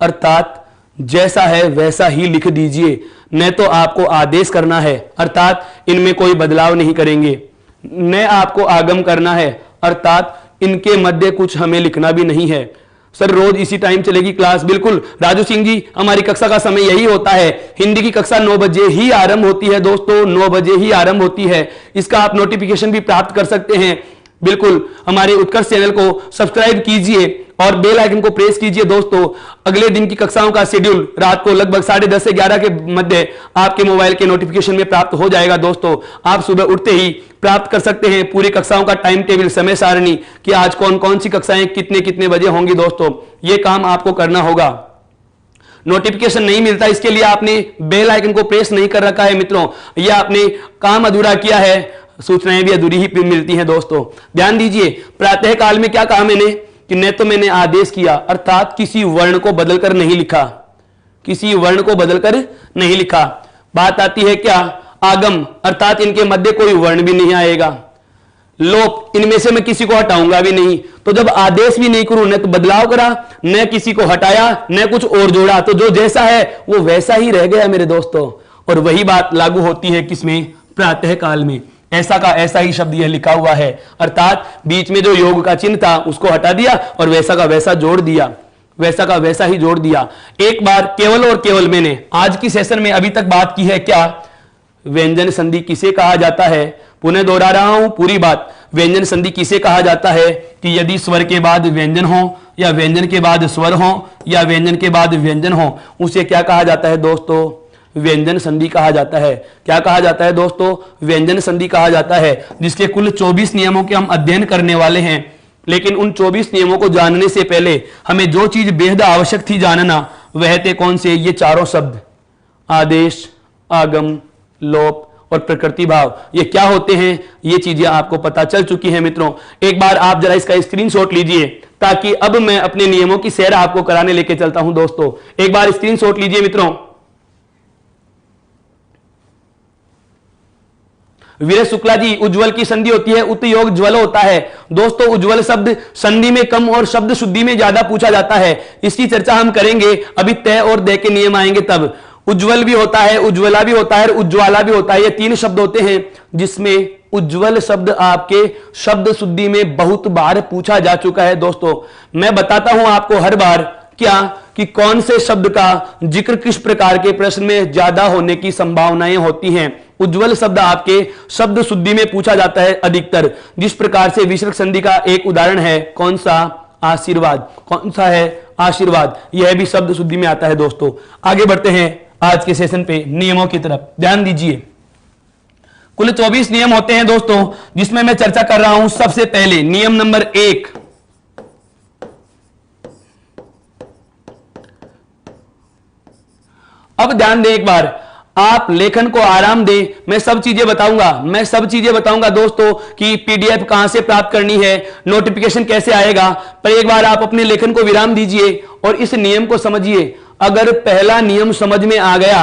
[SPEAKER 1] अर्थात जैसा है वैसा ही लिख दीजिए, न तो आपको आदेश करना है, अर्थात इनमें कोई बदलाव नहीं करेंगे, न आपको आगम करना है, अर्थात इनके मध्य कुछ हमें लिखना भी नहीं है। सर रोज इसी टाइम चलेगी क्लास? बिल्कुल राजू सिंह जी, हमारी कक्षा का समय यही होता है। हिंदी की कक्षा 9 बजे ही आरंभ होती है दोस्तों, 9 बजे ही आरंभ होती है। इसका आप नोटिफिकेशन भी प्राप्त कर सकते हैं। बिल्कुल हमारे उत्कर्ष चैनल को सब्सक्राइब कीजिए और बेल आइकन को प्रेस कीजिए। दोस्तों, अगले दिन की कक्षाओं का शेड्यूल रात को लगभग 10:30 से 11 के मध्य आपके मोबाइल के नोटिफिकेशन में प्राप्त हो जाएगा। दोस्तों, आप सुबह उठते ही प्राप्त कर सकते हैं पूरी कक्षाओं का टाइम टेबल, समय सारणी कि आज कौन कौन सी कक्षाएं कितने कितने बजे होंगी। दोस्तों, यह काम आपको करना होगा। नोटिफिकेशन नहीं मिलता, इसके लिए आपने बेल आइकन को प्रेस नहीं कर रखा है मित्रों, यह आपने काम अधूरा किया है, सूचनाएं भी अधूरी ही मिलती हैं। दोस्तों ध्यान दीजिए, प्रातः काल में क्या कहा मैंने कि न तो मैंने आदेश किया, अर्थात किसी वर्ण को बदलकर नहीं लिखा, किसी वर्ण को बदलकर नहीं लिखा। बात आती है क्या? आगम, अर्थात इनके मध्य कोई वर्ण भी नहीं आएगा। लोप, इनमें से मैं किसी को हटाऊंगा भी नहीं। तो जब आदेश भी नहीं करूं, न तो बदलाव करा, न किसी को हटाया, न कुछ और जोड़ा, तो जो जैसा है वो वैसा ही रह गया मेरे दोस्तों। और वही बात लागू होती है किसमें? प्रातः काल में। ऐसा का ऐसा ही शब्द यह लिखा हुआ है, अर्थात बीच में जो योग का चिन्ह था उसको हटा दिया और वैसा का वैसा जोड़ दिया, वैसा का वैसा ही जोड़ दिया। एक बार केवल और केवल मैंने आज की सेशन में अभी तक बात की है क्या? व्यंजन संधि किसे कहा जाता है? पुनः दोहरा रहा हूं पूरी बात। व्यंजन संधि किसे कहा जाता है? कि यदि स्वर के बाद व्यंजन हो या व्यंजन के बाद स्वर हो या व्यंजन के बाद व्यंजन हो, उसे क्या कहा जाता है दोस्तों? व्यंजन संधि कहा जाता है। क्या कहा जाता है दोस्तों? व्यंजन संधि कहा जाता है, जिसके कुल 24 नियमों के हम अध्ययन करने वाले हैं। लेकिन उन 24 नियमों को जानने से पहले हमें जो चीज बेहद आवश्यक थी जानना, वह थे कौन से? ये चारों शब्द, आदेश, आगम, लोप और प्रकृति भाव। ये क्या होते हैं? ये चीजें आपको पता चल चुकी हैं मित्रों। एक बार आप जरा इसका स्क्रीनशॉट लीजिए ताकि अब मैं अपने नियमों की सैर आपको कराने लेके चलता हूं। दोस्तों एक बार स्क्रीनशॉट लीजिए मित्रों। वीर शुक्ला जी, उज्ज्वल की संधि होती है उत योग ज्वल होता है। दोस्तों उज्ज्वल शब्द संधि में कम और शब्द शुद्धि में ज्यादा पूछा जाता है, इसकी चर्चा हम करेंगे। अभी तय और दे के नियम आएंगे तब। उज्ज्वल भी होता है, उज्ज्वला भी होता है और उज्ज्वाला भी होता है। ये 3 शब्द होते हैं जिसमें उज्ज्वल शब्द आपके शब्द शुद्धि में बहुत बार पूछा जा चुका है। दोस्तों मैं बताता हूं आपको हर बार क्या कि कौन से शब्द का जिक्र किस प्रकार के प्रश्न में ज्यादा होने की संभावनाएं होती हैं। उज्ज्वल शब्द आपके शब्द शुद्धि में पूछा जाता है अधिकतर, जिस प्रकार से विसर्ग संधि का एक उदाहरण है कौन सा? आशीर्वाद। कौन सा है? आशीर्वाद। यह भी शब्द शुद्धि में आता है। दोस्तों आगे बढ़ते हैं आज के सेशन पे नियमों की तरफ। ध्यान दीजिए, कुल 24 नियम होते हैं दोस्तों, जिसमें मैं चर्चा कर रहा हूं। सबसे पहले नियम नंबर 1, अब ध्यान दें एक बार, आप लेखन को आराम दें, मैं सब चीजें बताऊंगा दोस्तों कि पीडीएफ कहां से प्राप्त करनी है, नोटिफिकेशन कैसे आएगा। पर एक बार आप अपने लेखन को विराम दीजिए और इस नियम को समझिए। अगर पहला नियम समझ में आ गया,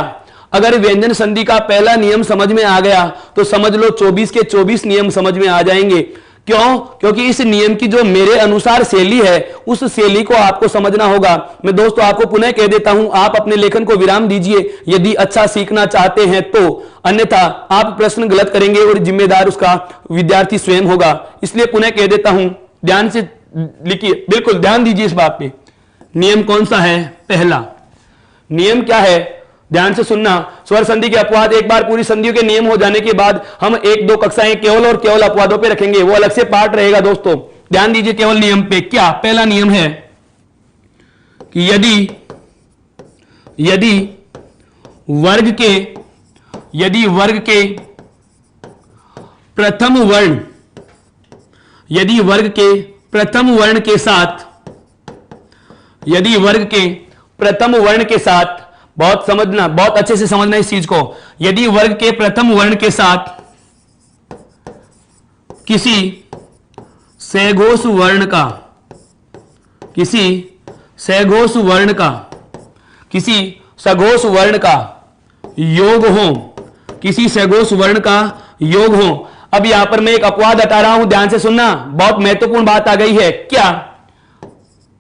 [SPEAKER 1] अगर व्यंजन संधि का पहला नियम समझ में आ गया तो समझ लो 24 के 24 नियम समझ में आ जाएंगे। क्यों? क्योंकि इस नियम की जो मेरे अनुसार शैली है उस शैली को आपको समझना होगा। मैं दोस्तों आपको पुनः कह देता हूं, आप अपने लेखन को विराम दीजिए यदि अच्छा सीखना चाहते हैं तो, अन्यथा आप प्रश्न गलत करेंगे और जिम्मेदार उसका विद्यार्थी स्वयं होगा। इसलिए पुनः कह देता हूं, ध्यान से लिखिए, बिल्कुल ध्यान दीजिए इस बात पे। नियम कौन सा है? पहला नियम क्या है? ध्यान से सुनना। स्वर संधि के अपवाद, एक बार पूरी संधियों के नियम हो जाने के बाद हम 1-2 कक्षाएं केवल और केवल अपवादों पे रखेंगे, वो अलग से पार्ट रहेगा। दोस्तों ध्यान दीजिए केवल नियम पे। क्या पहला नियम है कि यदि वर्ग के प्रथम वर्ण, यदि वर्ग के प्रथम वर्ण के साथ, यदि वर्ग के प्रथम वर्ण के साथ, बहुत समझना, बहुत अच्छे से समझना इस चीज को, यदि वर्ग के प्रथम वर्ण के साथ किसी सघोष वर्ण का, किसी सघोष वर्ण का, किसी सघोष वर्ण का योग हो, किसी सघोष वर्ण का योग हो। अब यहां पर मैं एक अपवाद हटा रहा हूं, ध्यान से सुनना, बहुत महत्वपूर्ण बात आ गई है। क्या?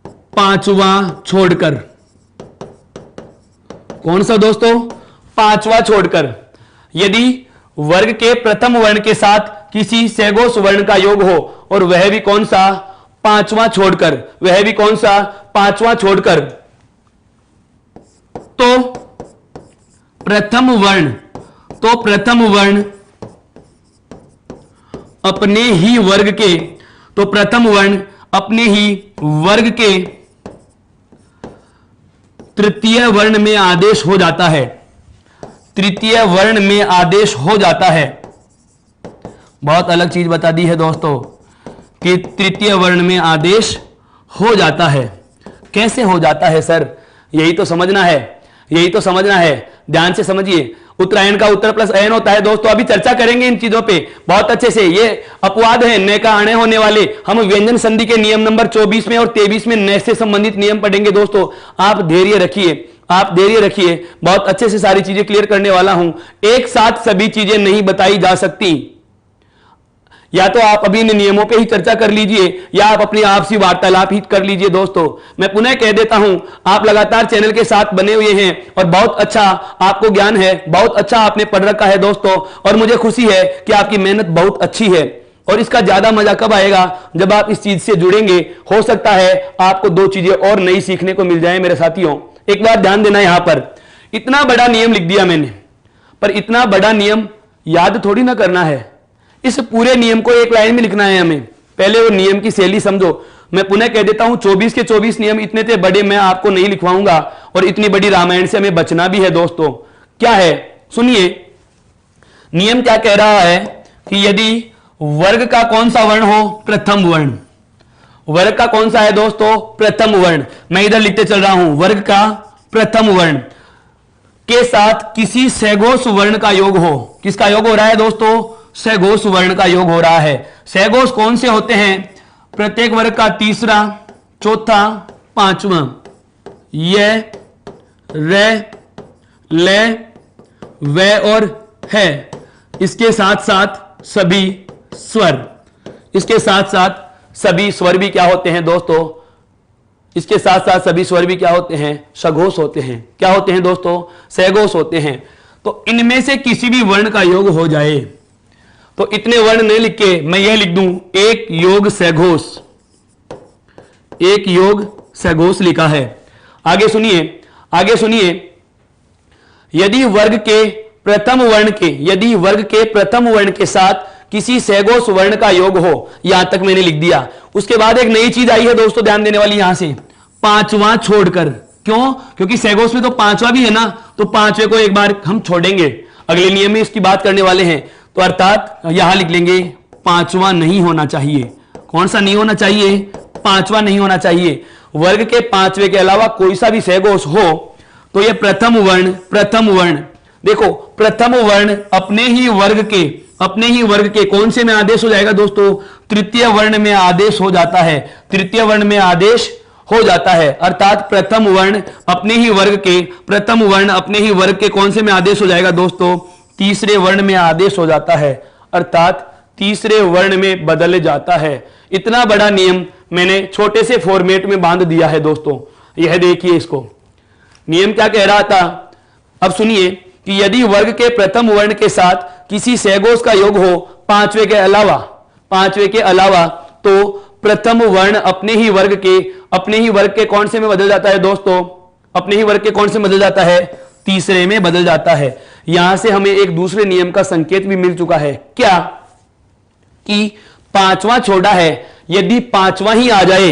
[SPEAKER 1] पांचवा छोड़कर। कौन सा दोस्तों? पांचवा छोड़कर। यदि वर्ग के प्रथम वर्ण के साथ किसी सघोष वर्ण का योग हो, और वह भी कौन सा? पांचवा छोड़कर। वह भी कौन सा? पांचवा छोड़कर। तो प्रथम वर्ण, तो प्रथम वर्ण अपने ही वर्ग के, तो प्रथम वर्ण अपने ही वर्ग के तृतीय वर्ण में आदेश हो जाता है। तृतीय वर्ण में आदेश हो जाता है। बहुत अलग चीज बता दी है दोस्तों कि तृतीय वर्ण में आदेश हो जाता है। कैसे हो जाता है सर? यही तो समझना है, यही तो समझना है, ध्यान से समझिए। उत्तरायण का उत्तर प्लस अयन होता है दोस्तों, अभी चर्चा करेंगे इन चीजों पे बहुत अच्छे से। ये अपवाद है, न का आने होने वाले। हम व्यंजन संधि के नियम नंबर 24 में और 23 में न से संबंधित नियम पढ़ेंगे दोस्तों। आप धैर्य रखिए, आप धैर्य रखिए, बहुत अच्छे से सारी चीजें क्लियर करने वाला हूं। एक साथ सभी चीजें नहीं बताई जा सकती। या तो आप अभी इन नियमों पे ही चर्चा कर लीजिए, या आप अपनी आपसी वार्तालाप ही कर लीजिए दोस्तों। मैं पुनः कह देता हूं, आप लगातार चैनल के साथ बने हुए हैं और बहुत अच्छा आपको ज्ञान है, बहुत अच्छा आपने पढ़ रखा है दोस्तों, और मुझे खुशी है कि आपकी मेहनत बहुत अच्छी है। और इसका ज्यादा मजा कब आएगा? जब आप इस चीज से जुड़ेंगे। हो सकता है आपको दो चीजें और नई सीखने को मिल जाए मेरे साथियों। एक बार ध्यान देना, यहां पर इतना बड़ा नियम लिख दिया मैंने, पर इतना बड़ा नियम याद थोड़ी ना करना है। इस पूरे नियम को एक लाइन में लिखना है हमें। पहले वो नियम की शैली समझो। मैं पुनः कह देता हूं, 24 के 24 नियम इतने थे बड़े, मैं आपको नहीं लिखवाऊंगा, और इतनी बड़ी रामायण से हमें बचना भी है दोस्तों। क्या है? सुनिए, नियम क्या कह रहा है कि यदि वर्ग का कौन सा वर्ण हो? प्रथम वर्ण। वर्ग का कौन सा है दोस्तों? प्रथम वर्ण। मैं इधर लिखते चल रहा हूं, वर्ग का प्रथम वर्ण के साथ किसी सघोष वर्ण का योग हो। किसका योग हो रहा है दोस्तों? सघोष वर्ण का योग हो रहा है। सघोष कौन से होते हैं? प्रत्येक वर्ग का तीसरा, चौथा, पांचवा। य, रे, ले, वे और है। इसके साथ साथ सभी स्वर, इसके साथ साथ सभी स्वर भी क्या होते हैं दोस्तों? इसके साथ साथ सभी स्वर भी क्या होते हैं? सघोष होते हैं। क्या होते हैं दोस्तों? सघोष होते हैं। तो इनमें से किसी भी वर्ण का योग हो जाए, तो इतने वर्ण नहीं लिख के मैं यह लिख दूं, एक योग सघोष। एक योग सघोष लिखा है। आगे सुनिए, आगे सुनिए, यदि वर्ग के प्रथम वर्ण के, यदि वर्ग के प्रथम वर्ण के साथ किसी सघोष वर्ण का योग हो, यहां तक मैंने लिख दिया। उसके बाद एक नई चीज आई है दोस्तों, ध्यान देने वाली, यहां से पांचवा छोड़कर। क्यों? क्योंकि सघोष में तो पांचवा भी है ना, तो पांचवे को एक बार हम छोड़ेंगे। अगले नियम में इसकी बात करने वाले हैं। तो अर्थात यहां लिख लेंगे, पांचवा नहीं होना चाहिए। कौन सा नहीं होना चाहिए? पांचवा नहीं होना चाहिए। वर्ग के पांचवे के अलावा कोई सा भी सघोष हो तो यह प्रथम वर्ण, प्रथम वर्ण, देखो प्रथम वर्ण अपने ही वर्ग के, अपने ही वर्ग के कौन से में आदेश हो जाएगा दोस्तों? तृतीय वर्ण में आदेश हो जाता है। तृतीय वर्ण में आदेश हो जाता है। अर्थात प्रथम वर्ण अपने ही वर्ग के, प्रथम वर्ण अपने ही वर्ग के कौन से में आदेश हो जाएगा दोस्तों? तीसरे वर्ण में आदेश हो जाता है। अर्थात तीसरे वर्ण में बदल जाता है। इतना बड़ा नियम मैंने छोटे से फॉर्मेट में बांध दिया है दोस्तों। यह देखिए, इसको नियम क्या कह रहा था, अब सुनिए कि यदि वर्ग के प्रथम वर्ण के साथ किसी सघोष का योग हो पांचवे के अलावा, पांचवे के अलावा, तो प्रथम वर्ण अपने ही वर्ग के, अपने ही वर्ग के कौन से में बदल जाता है दोस्तों? अपने ही वर्ग के कौन से बदल जाता है? तीसरे में बदल जाता है। यहां से हमें एक दूसरे नियम का संकेत भी मिल चुका है। क्या? कि पांचवा छोड़ा है, यदि पांचवा ही आ जाए,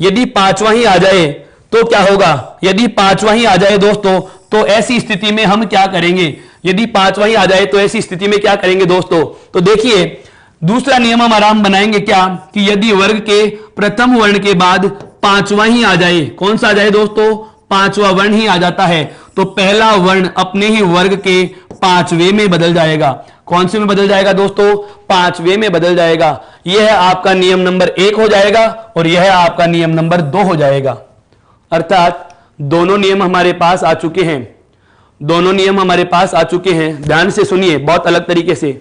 [SPEAKER 1] यदि पांचवा ही आ जाए तो क्या होगा? यदि पांचवा ही आ जाए दोस्तों, तो ऐसी स्थिति में हम क्या करेंगे? यदि पांचवा ही आ जाए तो ऐसी स्थिति में क्या करेंगे दोस्तों? तो देखिए, दूसरा नियम हम आराम बनाएंगे क्या कि यदि वर्ग के प्रथम वर्ण के बाद पांचवा ही आ जाए, कौन सा आ जाए दोस्तों, पांचवा वर्ण ही आ जाता है, तो पहला वर्ण अपने ही वर्ग के पांचवे में बदल जाएगा। कौन से में बदल जाएगा दोस्तों, पांचवे में बदल जाएगा। यह आपका नियम नंबर 1 हो जाएगा और यह आपका नियम नंबर 2 हो जाएगा। अर्थात दोनों नियम हमारे पास आ चुके हैं, दोनों नियम हमारे पास आ चुके हैं। ध्यान से सुनिए बहुत अलग तरीके से।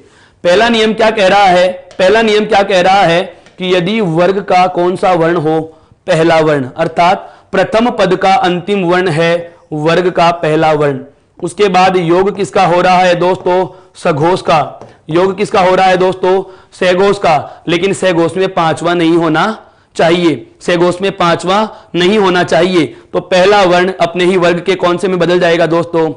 [SPEAKER 1] पहला नियम क्या कह रहा है, पहला नियम क्या कह रहा है कि यदि वर्ग का कौन सा वर्ण हो, पहला वर्ण, अर्थात प्रथम पद का अंतिम वर्ण है वर्ग का पहला वर्ण, उसके बाद योग किसका हो रहा है दोस्तों, सघोष का। योग किसका हो रहा है दोस्तों, सघोष का। लेकिन सघोष में पांचवा नहीं होना चाहिए, सघोष में पांचवा नहीं होना चाहिए। तो पहला वर्ण अपने ही वर्ग के कौन से में बदल जाएगा दोस्तों,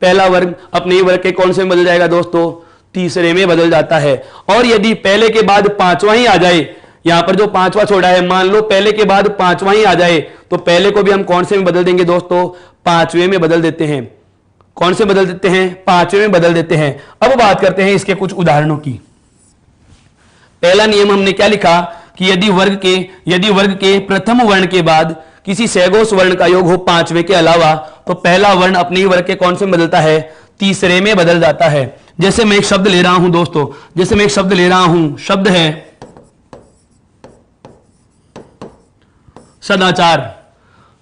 [SPEAKER 1] पहला वर्ग अपने ही वर्ग के कौन से में बदल जाएगा दोस्तों, तीसरे में बदल जाता है। और यदि पहले के बाद पांचवा ही आ जाए, यहां पर जो पांचवा छोड़ा है, मान लो पहले के बाद पांचवा ही आ जाए, तो पहले को भी हम कौन से में बदल देंगे दोस्तों, पांचवे में बदल देते हैं। कौन से बदल देते हैं, पांचवे में बदल देते हैं। अब बात करते हैं इसके कुछ उदाहरणों की। पहला नियम हमने क्या लिखा कि यदि वर्ग के प्रथम वर्ण के बाद किसी सघोष वर्ण का योग हो पांचवे के अलावा, तो पहला वर्ण अपने ही वर्ग के कौन से में बदलता है, तीसरे में बदल जाता है। जैसे मैं एक शब्द ले रहा हूं दोस्तों, जैसे मैं एक शब्द ले रहा हूं, शब्द है सदाचार,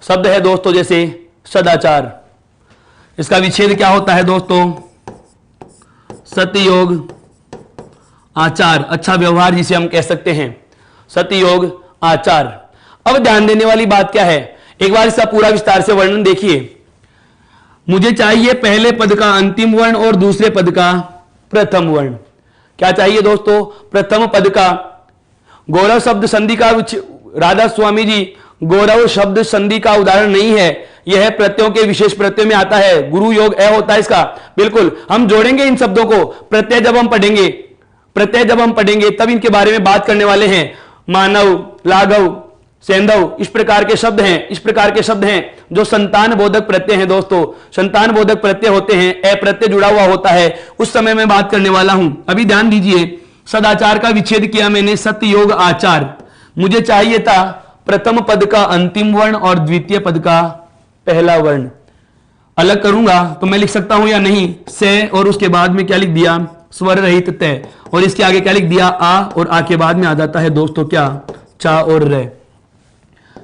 [SPEAKER 1] शब्द है दोस्तों जैसे सदाचार। इसका विच्छेद क्या होता है दोस्तों, सत्ययोग आचार, अच्छा व्यवहार जिसे हम कह सकते हैं, सत्ययोग आचार। अब ध्यान देने वाली बात क्या है, एक बार इसका पूरा विस्तार से वर्णन देखिए। मुझे चाहिए पहले पद का अंतिम वर्ण और दूसरे पद का प्रथम वर्ण। क्या चाहिए दोस्तों, प्रथम पद का। गौरव शब्द संधि का, राधा स्वामी जी, गौरव शब्द संधि का उदाहरण नहीं है, यह प्रत्ययों के विशेष प्रत्यय में आता है। गुरु योग ए होता है इसका। बिल्कुल हम जोड़ेंगे इन शब्दों को, प्रत्यय जब हम पढ़ेंगे, प्रत्यय जब हम पढ़ेंगे तब इनके बारे में बात करने वाले हैं। मानव, लाघव, सेंधव, इस प्रकार के शब्द हैं, इस प्रकार के शब्द हैं जो संतान बोधक प्रत्यय हैं दोस्तों। संतान बोधक प्रत्यय होते हैं, ए प्रत्यय जुड़ा हुआ होता है, उस समय मैं बात करने वाला हूं। अभी ध्यान दीजिए, सदाचार का विच्छेद किया मैंने, सत्य योग आचार। मुझे चाहिए था प्रथम पद का अंतिम वर्ण और द्वितीय पद का पहला वर्ण। अलग करूंगा तो मैं लिख सकता हूं या नहीं, से और उसके बाद में क्या लिख दिया, स्वर रहित तय, और इसके आगे क्या लिख दिया, आ, और आ के बाद में आ जाता है दोस्तों क्या, चा और रे।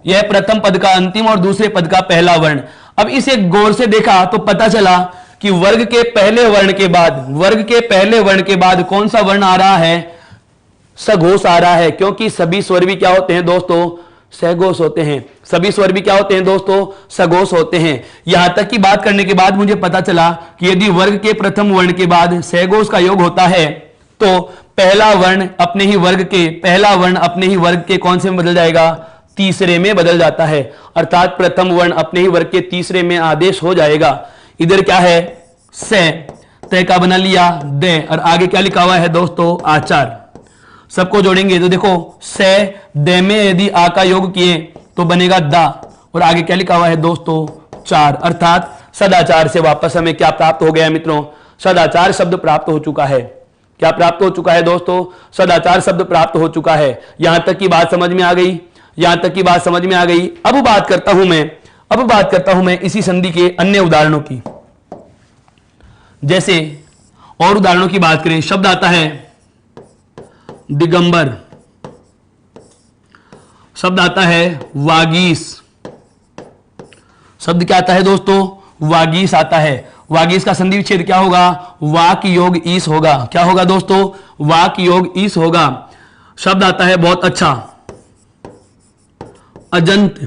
[SPEAKER 1] यह प्रथम पद का अंतिम और दूसरे पद का पहला वर्ण। अब इसे गौर से देखा तो पता चला कि वर्ग के पहले वर्ण के बाद, वर्ग के पहले वर्ण के बाद कौन सा वर्ण आ रहा है, सघोष आ रहा है। क्योंकि सभी स्वर भी क्या होते हैं दोस्तों, सघोष होते हैं। सभी स्वर भी क्या होते हैं दोस्तों, सघोष होते हैं। यहां तक की बात करने के बाद मुझे पता चला कि यदि वर्ग के प्रथम वर्ण के बाद सघोष का योग होता है, तो पहला वर्ण अपने ही वर्ग के, पहला वर्ण अपने ही वर्ग के कौन से में बदल जाएगा, तीसरे में बदल जाता है। अर्थात प्रथम वर्ण अपने ही वर्ग के तीसरे में आदेश हो जाएगा। इधर क्या है, से, तय का बना लिया दे, और आगे क्या लिखा हुआ है दोस्तों, आचार। सबको जोड़ेंगे तो देखो, से दे में यदि आ का योग किए तो बनेगा दा, और आगे क्या लिखा हुआ है दोस्तों, चार। अर्थात सदाचार से वापस हमें क्या प्राप्त हो गया मित्रों, सदाचार शब्द प्राप्त हो चुका है। क्या प्राप्त हो चुका है दोस्तों, सदाचार शब्द प्राप्त हो चुका है। यहां तक की बात समझ में आ गई, यहां तक की बात समझ में आ गई। अब बात करता हूं मैं इसी संधि के अन्य उदाहरणों की। जैसे और उदाहरणों की बात करें, शब्द आता है दिगंबर, शब्द आता है वागीश। शब्द क्या आता है दोस्तों, वागीश आता है। वागीश का संधि विच्छेद क्या होगा, वाक योग ईस होगा। क्या होगा दोस्तों, वाक योग ईस होगा। शब्द आता है बहुत अच्छा, अजंत।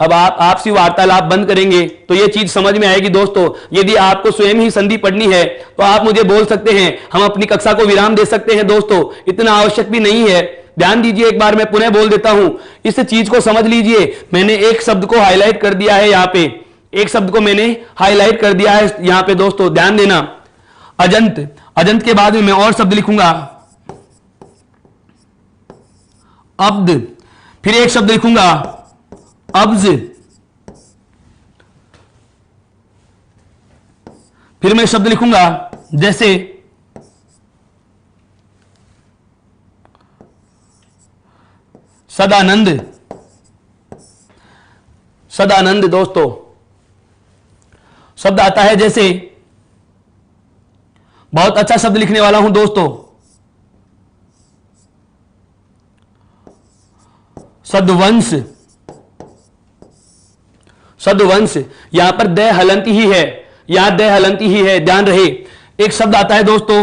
[SPEAKER 1] अब आप आपसी वार्तालाप बंद करेंगे तो यह चीज समझ में आएगी दोस्तों। यदि आपको स्वयं ही संधि पढ़नी है तो आप मुझे बोल सकते हैं, हम अपनी कक्षा को विराम दे सकते हैं दोस्तों, इतना आवश्यक भी नहीं है। ध्यान दीजिए, एक बार मैं पुनः बोल देता हूं, इस चीज को समझ लीजिए। मैंने एक शब्द को हाईलाइट कर दिया है, यहां पे एक शब्द को मैंने हाईलाइट कर दिया है यहां पे दोस्तों, ध्यान देना, अजंत। अजंत के बाद में मैं और शब्द लिखूंगा, अब्द। फिर एक शब्द लिखूंगा, अब्ज। फिर मैं शब्द लिखूंगा जैसे सदानंद, सदानंद दोस्तों शब्द आता है जैसे, बहुत अच्छा शब्द लिखने वाला हूं दोस्तों, सदवंश, सदवंश। यहां पर दय हलंती ही है, यहां दय हलंती ही है, ध्यान रहे। एक शब्द आता है दोस्तों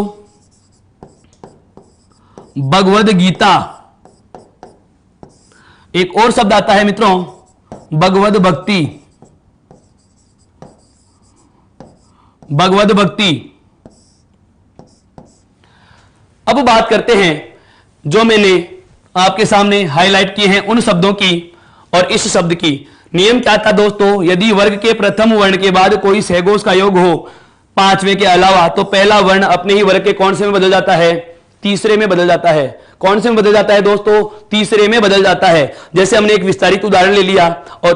[SPEAKER 1] भगवद गीता, एक और शब्द आता है मित्रों भगवद भक्ति, भगवद भक्ति। अब बात करते हैं जो मैंने आपके सामने हाईलाइट किए हैं उन शब्दों की और इस शब्द की। नियम क्या था दोस्तों, यदि वर्ग के प्रथम वर्ण के बाद कोई सहघोष का योग हो पांचवें के अलावा, तो पहला वर्ण अपने ही वर्ग के कौन से में बदल जाता है, तीसरे में बदल जाता है। कौन से में बदल जाता है दोस्तों, तीसरे में बदल जाता है। जैसे हमने एक विस्तारित उदाहरण ले लिया और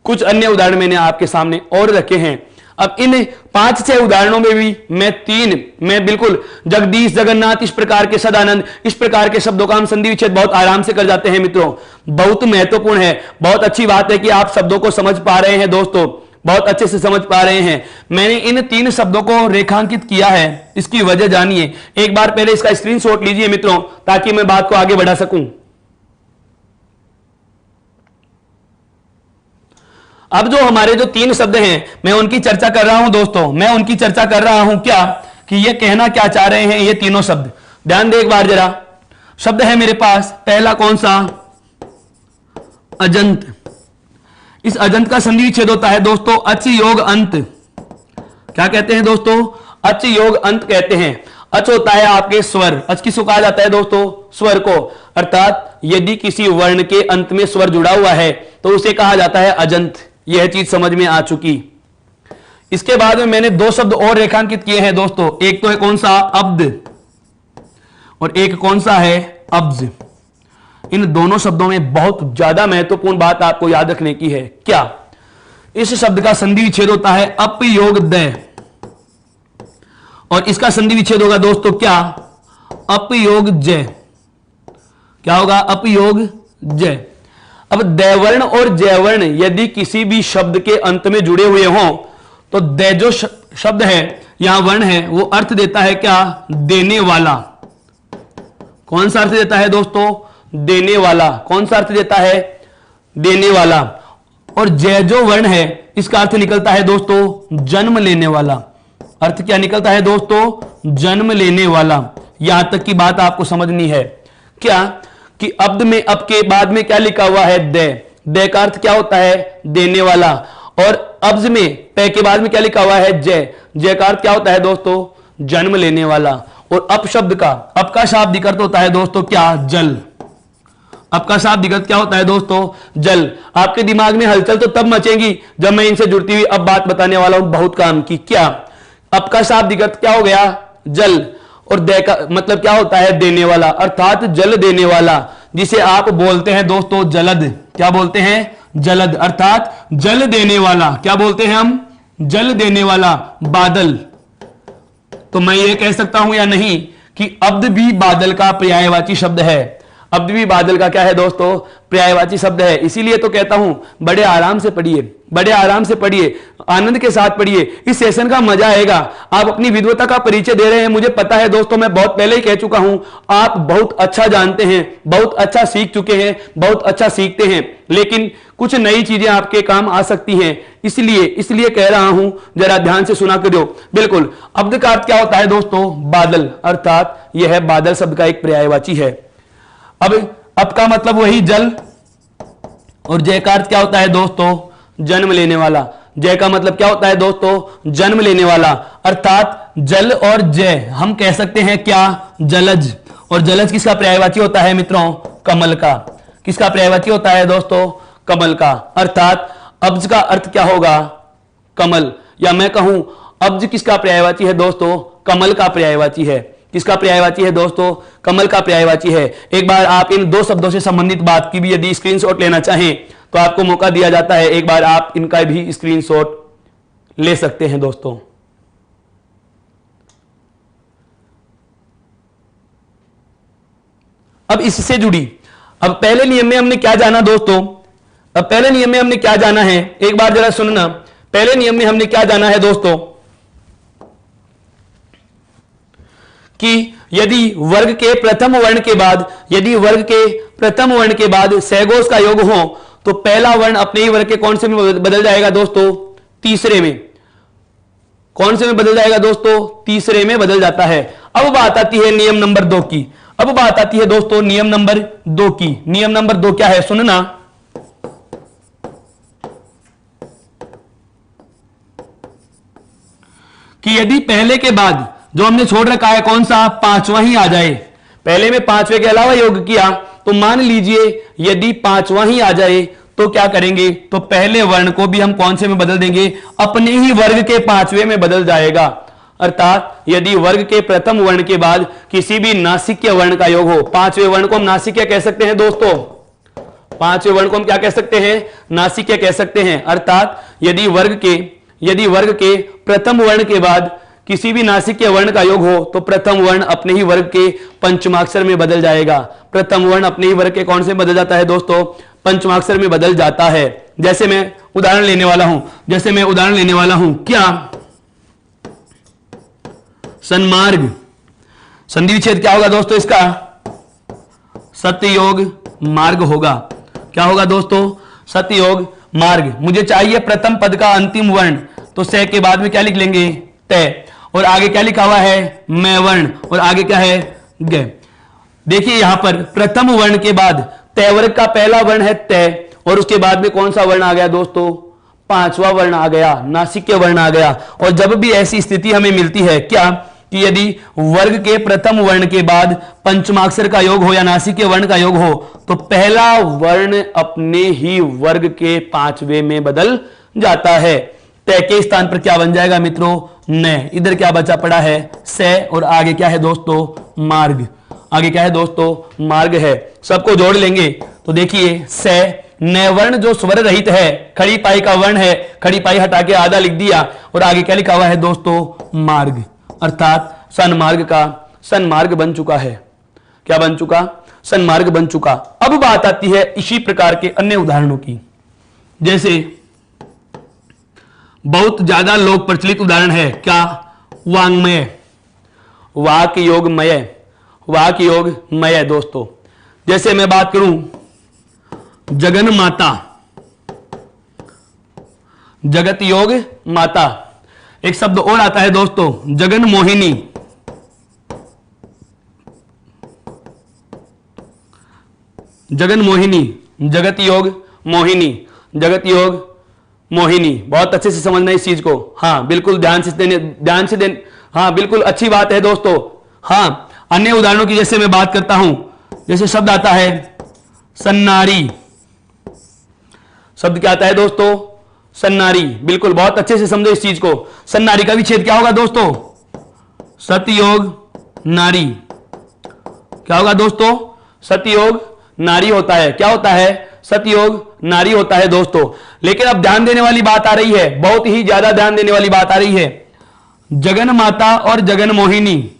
[SPEAKER 1] कुछ अन्य उदाहरण मैंने आपके सामने और रखे हैं। अब इन 5-6 उदाहरणों में भी मैं बिल्कुल जगदीश, जगन्नाथ, इस प्रकार के सदानंद, इस प्रकार के शब्दों का हम संधि विच्छेद बहुत आराम से कर जाते हैं मित्रों। बहुत महत्वपूर्ण है, बहुत अच्छी बात है कि आप शब्दों को समझ पा रहे हैं दोस्तों, बहुत अच्छे से समझ पा रहे हैं। मैंने इन 3 शब्दों को रेखांकित किया है, इसकी वजह जानिए। एक बार पहले इसका स्क्रीनशॉट लीजिए मित्रों, ताकि मैं बात को आगे बढ़ा सकूं। अब जो हमारे जो 3 शब्द हैं, मैं उनकी चर्चा कर रहा हूं दोस्तों, मैं उनकी चर्चा कर रहा हूं क्या, कि ये कहना क्या चाह रहे हैं ये तीनों शब्द। ध्यान दे एक बार जरा। शब्द है मेरे पास पहला कौन सा, अजंत। इस अजंत का संधि विच्छेद होता है दोस्तों अच योग अंत। क्या कहते हैं दोस्तों, अच योग अंत कहते हैं। अच होता है आपके स्वर, अच किसको कहा जाता है दोस्तों, स्वर को। अर्थात यदि किसी वर्ण के अंत में स्वर जुड़ा हुआ है तो उसे कहा जाता है अजंत। यह चीज समझ में आ चुकी। इसके बाद में मैंने 2 शब्द और रेखांकित किए हैं दोस्तों। एक तो है कौन सा, अब्द, और एक कौन सा है, अब्ज। इन दोनों शब्दों में बहुत ज्यादा महत्वपूर्ण बात आपको याद रखने की है। क्या, इस शब्द का संधि विच्छेद होता है अपयोग दय, और इसका संधि विच्छेद होगा दोस्तों क्या, अपयोग जय। क्या होगा, अपयोग जय। अब दैवर्ण और जयवर्ण यदि किसी भी शब्द के अंत में जुड़े हुए हों तो दै जो शब्द है यहां वर्ण है वो अर्थ देता है क्या, देने वाला। कौन सा अर्थ देता है दोस्तों, देने वाला। कौन सा अर्थ देता है, देने वाला। और जय जो वर्ण है इसका अर्थ निकलता है दोस्तों जन्म लेने वाला। अर्थ क्या निकलता है दोस्तों, जन्म लेने वाला। यहां तक की बात आपको समझनी है क्या, कि अब्द में अब के बाद में क्या लिखा हुआ है, दे। दे का अर्थ क्या होता है, देने वाला। और अब्ज में पे के बाद में क्या लिखा हुआ है, जय। जय का अर्थ क्या होता है दोस्तों, जन्म लेने वाला। और अप शब्द का, अप का शाब्दिक अर्थ होता है दोस्तों क्या, जल। अप का शाब्दिक अर्थ क्या होता है दोस्तों, जल। आपके दिमाग में हलचल तो तब मचेगी जब मैं इनसे जुड़ती हुई अब बात बताने वाला हूं बहुत काम की। क्या, अप का शाब्दिक अर्थ क्या हो गया, जल। और दे का मतलब क्या होता है, देने वाला, अर्थात जल देने वाला, जिसे आप बोलते हैं दोस्तों जलद। क्या बोलते हैं, जलद, अर्थात जल देने वाला। क्या बोलते हैं हम, जल देने वाला, बादल। तो मैं ये कह सकता हूं या नहीं कि अब्द भी बादल का पर्यायवाची शब्द है। अब्द भी बादल का क्या है दोस्तों, पर्यायवाची शब्द है। इसीलिए तो कहता हूं बड़े आराम से पढ़िए, बड़े आराम से पढ़िए, आनंद के साथ पढ़िए, इस सेशन का मजा आएगा। आप अपनी विद्वता का परिचय दे रहे हैं, मुझे पता है दोस्तों, मैं बहुत पहले ही कह चुका हूं, आप बहुत अच्छा जानते हैं, बहुत अच्छा सीख चुके हैं, बहुत अच्छा सीखते हैं, लेकिन कुछ नई चीजें आपके काम आ सकती हैं। इसलिए कह रहा हूं, जरा ध्यान से सुना करो। बिल्कुल, अब्द का अर्थ क्या होता है दोस्तों, बादल, अर्थात यह बादल शब्द का एक पर्यायवाची है। अब का मतलब वही जल, और जय का अर्थ क्या होता है दोस्तों, जन्म लेने वाला। जय का मतलब क्या होता है दोस्तों, जन्म लेने वाला, अर्थात जल और जय हम कह सकते हैं क्या, जलज। और जलज किसका पर्यायवाची होता है मित्रों, कमल का। किसका पर्यायवाची होता है दोस्तों, कमल का। अर्थात अब्ज का अर्थ क्या होगा, कमल। या मैं कहूं अब्ज किसका पर्यायवाची है दोस्तों, कमल का पर्यायवाची है। किसका पर्यायवाची है दोस्तों, कमल का पर्यायवाची है। एक बार आप इन 2 शब्दों से संबंधित बात की भी यदि स्क्रीनशॉट लेना चाहें तो आपको मौका दिया जाता है, एक बार आप इनका भी स्क्रीनशॉट ले सकते हैं दोस्तों। अब इससे जुड़ी अब पहले नियम में हमने क्या जाना दोस्तों, अब पहले नियम में हमने क्या जाना है, एक बार जरा सुनना। पहले नियम में हमने क्या जाना है दोस्तों कि यदि वर्ग के प्रथम वर्ण के बाद, यदि वर्ग के प्रथम वर्ण के बाद सहघोष का योग हो तो पहला वर्ण अपने ही वर्ग के कौन से में बदल जाएगा दोस्तों, तीसरे में। कौन से में बदल जाएगा दोस्तों, तीसरे में बदल जाता है। अब बात आती है नियम नंबर 2 की। अब बात आती है दोस्तों नियम नंबर 2 की। नियम नंबर 2 क्या है, सुनना। कि यदि पहले के बाद जो हमने छोड़ रखा है कौन सा, पांचवा ही आ जाए। पहले में पांचवे के अलावा योग किया तो मान लीजिए यदि पांचवा ही आ जाए तो क्या करेंगे, तो पहले वर्ण को भी हम कौन से में बदल देंगे, अपने ही वर्ग के पांचवे में बदल जाएगा। अर्थात यदि वर्ग के प्रथम वर्ण के बाद किसी भी नासिक्य वर्ण का योग हो, पांचवें वर्ण को हम नासिक्य कह सकते हैं दोस्तों, पांचवें वर्ण को हम क्या कह सकते हैं, नासिक्य कह सकते हैं। अर्थात यदि वर्ग के प्रथम वर्ण के बाद किसी भी नासिक्य वर्ण का योग हो तो प्रथम वर्ण अपने ही वर्ग के पंचमाक्षर में बदल जाएगा। प्रथम वर्ण अपने ही वर्ग के कौन से बदल जाता है दोस्तों, पंचमाक्षर में बदल जाता है। जैसे मैं उदाहरण लेने वाला हूं, क्या, सन्मार्ग, संधि विच्छेद क्या होगा दोस्तों इसका, सत्ययोग मार्ग होगा। क्या होगा दोस्तों, सत्ययोग मार्ग। मुझे चाहिए प्रथम पद का अंतिम वर्ण, तो से के बाद में क्या लिख लेंगे, तय, और आगे क्या लिखा हुआ है, मैं वर्ण, और आगे क्या है, ग। देखिए यहां पर प्रथम वर्ण के बाद तय वर्ग का पहला वर्ण है तय, और उसके बाद में कौन सा वर्ण आ गया दोस्तों, पांचवा वर्ण आ गया, नासिक्य वर्ण आ गया। और जब भी ऐसी स्थिति हमें मिलती है क्या, कि यदि वर्ग के प्रथम वर्ण के बाद पंचमाक्षर का योग हो या नासिक्य वर्ण का योग हो तो पहला वर्ण अपने ही वर्ग के पांचवे में बदल जाता है। तय के स्थान पर क्या बन जाएगा मित्रों, न। इधर क्या बचा पड़ा है, से, और आगे क्या है दोस्तों, मार्ग। आगे क्या है दोस्तों, मार्ग है। सबको जोड़ लेंगे तो देखिए से, न वर्ण जो स्वर रहित है, खड़ी पाई का वर्ण है, खड़ी पाई हटा के आधा लिख दिया, और आगे क्या लिखा हुआ है दोस्तों, मार्ग। अर्थात सन्मार्ग बन चुका है। क्या बन चुका, सन्मार्ग बन चुका। अब बात आती है इसी प्रकार के अन्य उदाहरणों की। जैसे बहुत ज्यादा लोक प्रचलित उदाहरण है क्या, वांग्मय, वाक योग मय दोस्तों। जैसे मैं बात करूं जगन माता, जगत योग माता। एक शब्द और आता है दोस्तों, जगन मोहिनी, जगन मोहिनी, जगत योग मोहिनी। बहुत अच्छे से समझना इस चीज को। हाँ बिल्कुल ध्यान से देने, हाँ बिल्कुल अच्छी बात है दोस्तों। हाँ अन्य उदाहरणों की जैसे मैं बात करता हूं, जैसे शब्द आता है सन्नारी। शब्द क्या आता है दोस्तों, सन्नारी। बिल्कुल बहुत अच्छे से समझो इस चीज को। सन्नारी का विच्छेद क्या होगा दोस्तों, सतयोग नारी। क्या होगा दोस्तों, सतयोग नारी होता है। क्या होता है, सतयोग नारी होता है दोस्तों। लेकिन अब ध्यान देने वाली बात आ रही है, बहुत ही ज्यादा ध्यान देने वाली बात आ रही है। जगन माता और जगन मोहिनी,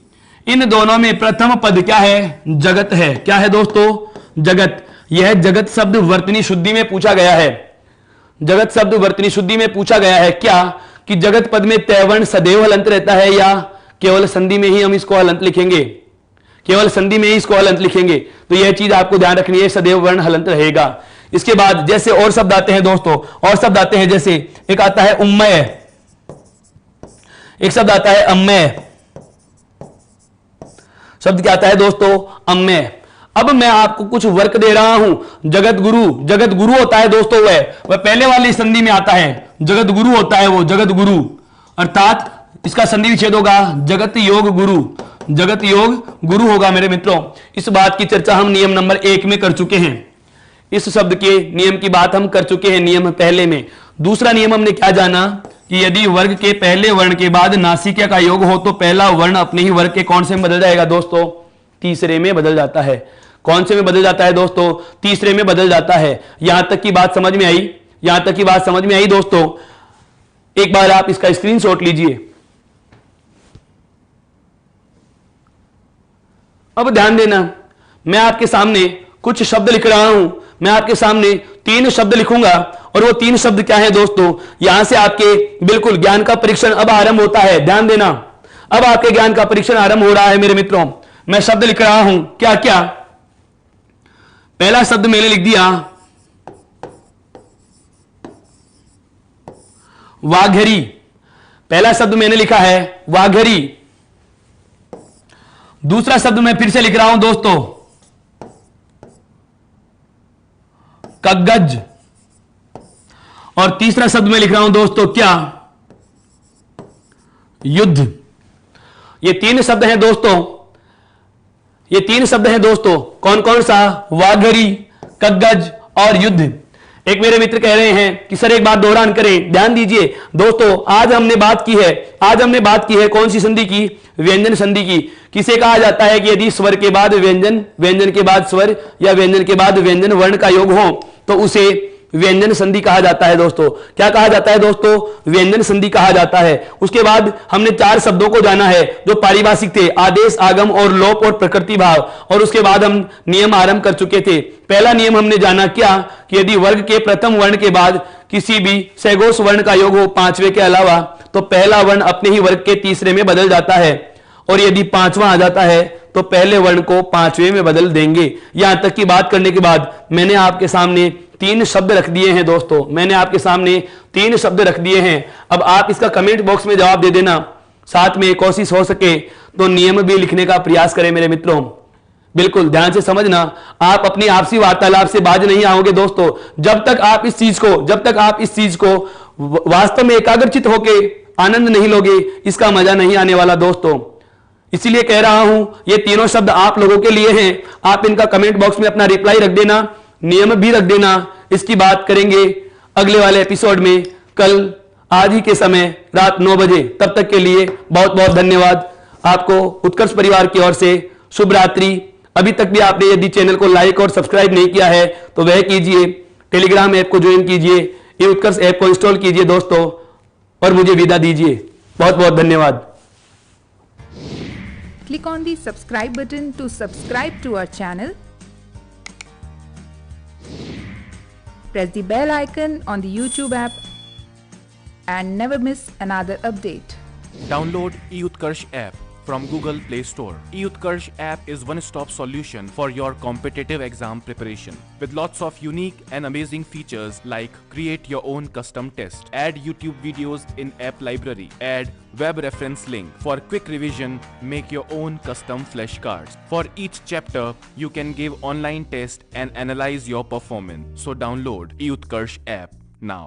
[SPEAKER 1] इन दोनों में प्रथम पद क्या है, जगत है। क्या है दोस्तों, जगत। यह जगत शब्द वर्तनी शुद्धि में पूछा गया है। जगत शब्द वर्तनी शुद्धि में पूछा गया है क्या, कि जगत पद में तय वर्ण सदैव हलंत रहता है या केवल संधि में ही हम इसको हलंत लिखेंगे, केवल संधि में ही इसको हलंत लिखेंगे। तो यह चीज आपको ध्यान रखनी है, सदैव वर्ण हलंत रहेगा। इसके बाद जैसे और शब्द आते हैं दोस्तों, और शब्द आते हैं, जैसे एक आता है उम्मय, एक शब्द आता है अम्मय। शब्द क्या आता है दोस्तों, अम्मय। अब मैं आपको कुछ वर्क दे रहा हूं। जगत गुरु होता है दोस्तों, वह पहले वाली संधि में आता है, जगत गुरु होता है वो, जगत गुरु। अर्थात इसका संधि विच्छेद होगा जगत योग गुरु, जगत योग गुरु होगा मेरे मित्रों। इस बात की चर्चा हम नियम नंबर 1 में कर चुके हैं। इस शब्द के नियम की बात हम कर चुके हैं नियम पहले में। दूसरा नियम हमने क्या जाना, कि यदि वर्ग के पहले वर्ण के बाद नासिक्य का योग हो तो पहला वर्ण अपने ही वर्ग के कौन से में बदल जाएगा दोस्तों, तीसरे में बदल जाता है। कौन से में बदल जाता है दोस्तों, तीसरे में बदल जाता है। यहां तक की बात समझ में आई, यहां तक की बात समझ में आई दोस्तों। एक बार आप इसका स्क्रीनशॉट लीजिए। अब ध्यान देना, मैं आपके सामने कुछ शब्द लिख रहा हूं। मैं आपके सामने 3 शब्द लिखूंगा और वो 3 शब्द क्या है दोस्तों, यहां से आपके बिल्कुल ज्ञान का परीक्षण अब आरंभ होता है। ध्यान देना, अब आपके ज्ञान का परीक्षण आरंभ हो रहा है मेरे मित्रों। मैं शब्द लिख रहा हूं, क्या क्या। पहला शब्द मैंने लिख दिया वाघरी। पहला शब्द मैंने लिखा है वाघरी। दूसरा शब्द मैं फिर से लिख रहा हूं दोस्तों कग्गज। और तीसरा शब्द मैं लिख रहा हूं दोस्तों क्या, युद्ध। ये 3 शब्द हैं दोस्तों, ये 3 शब्द हैं दोस्तों। कौन कौन सा, वाघरी, कग्गज और युद्ध। एक मेरे मित्र कह रहे हैं कि सर एक बात दोहरान करें। ध्यान दीजिए दोस्तों, आज हमने बात की है कौन सी संधि की, व्यंजन संधि की। किसे कहा जाता है कि यदि स्वर के बाद व्यंजन, व्यंजन के बाद स्वर या व्यंजन के बाद व्यंजन वर्ण का योग हो तो उसे व्यंजन संधि कहा जाता है दोस्तों। क्या कहा जाता है दोस्तों, व्यंजन संधि कहा जाता है। उसके बाद हमने 4 शब्दों को जाना है जो पारिभाषिक थे, आदेश, आगम और लोप और प्रकृति भाव। और उसके बाद हम नियम आरंभ कर चुके थे। पहला नियम हमने जाना क्या, कि यदि वर्ग के प्रथम वर्ण के बाद किसी भी सैगोस वर्ण का योग हो 5वें के अलावा, तो पहला वर्ण अपने ही वर्ग के तीसरे में बदल जाता है। और यदि 5वां आ जाता है तो पहले वर्ण को 5वें में बदल देंगे। यहां तक की बात करने के बाद मैंने आपके सामने 3 शब्द रख दिए हैं दोस्तों, मैंने आपके सामने 3 शब्द रख दिए हैं। अब आप इसका कमेंट बॉक्स में जवाब दे देना। साथ में कोशिश हो सके तो नियम भी लिखने का प्रयास करें मेरे मित्रों। बिल्कुल ध्यान से समझना, आप अपनी आपसी वार्तालाप से बाज नहीं आओगे दोस्तों जब तक आप इस चीज को वास्तव में एकाग्रचित होके आनंद नहीं लोगे, इसका मजा नहीं आने वाला दोस्तों। इसीलिए कह रहा हूं ये 3 शब्द आप लोगों के लिए हैं। आप इनका कमेंट बॉक्स में अपना रिप्लाई रख देना, नियम भी रख देना। इसकी बात करेंगे अगले वाले एपिसोड में, कल आज ही के समय रात 9 बजे। तब तक के लिए बहुत बहुत धन्यवाद। आपको उत्कर्ष परिवार की ओर से शुभ रात्रि। अभी तक भी आपने यदि चैनल को लाइक और सब्सक्राइब नहीं किया है तो वह कीजिए, टेलीग्राम ऐप को ज्वाइन कीजिए, ये उत्कर्ष ऐप को इंस्टॉल कीजिए दोस्तों, और मुझे विदा दीजिए। बहुत बहुत धन्यवाद।
[SPEAKER 2] Click on the subscribe button to subscribe to our channel. Press the bell icon on the YouTube app and never miss another update.
[SPEAKER 3] Download eUtkarsh app from Google Play Store. eUtkarsh app is one-stop solution for your competitive exam preparation with lots of unique and amazing features like create your own custom test, add YouTube videos in app library, add web reference link for quick revision, make your own custom flashcards. For each chapter, you can give online test and analyze your performance. So download eUtkarsh app now.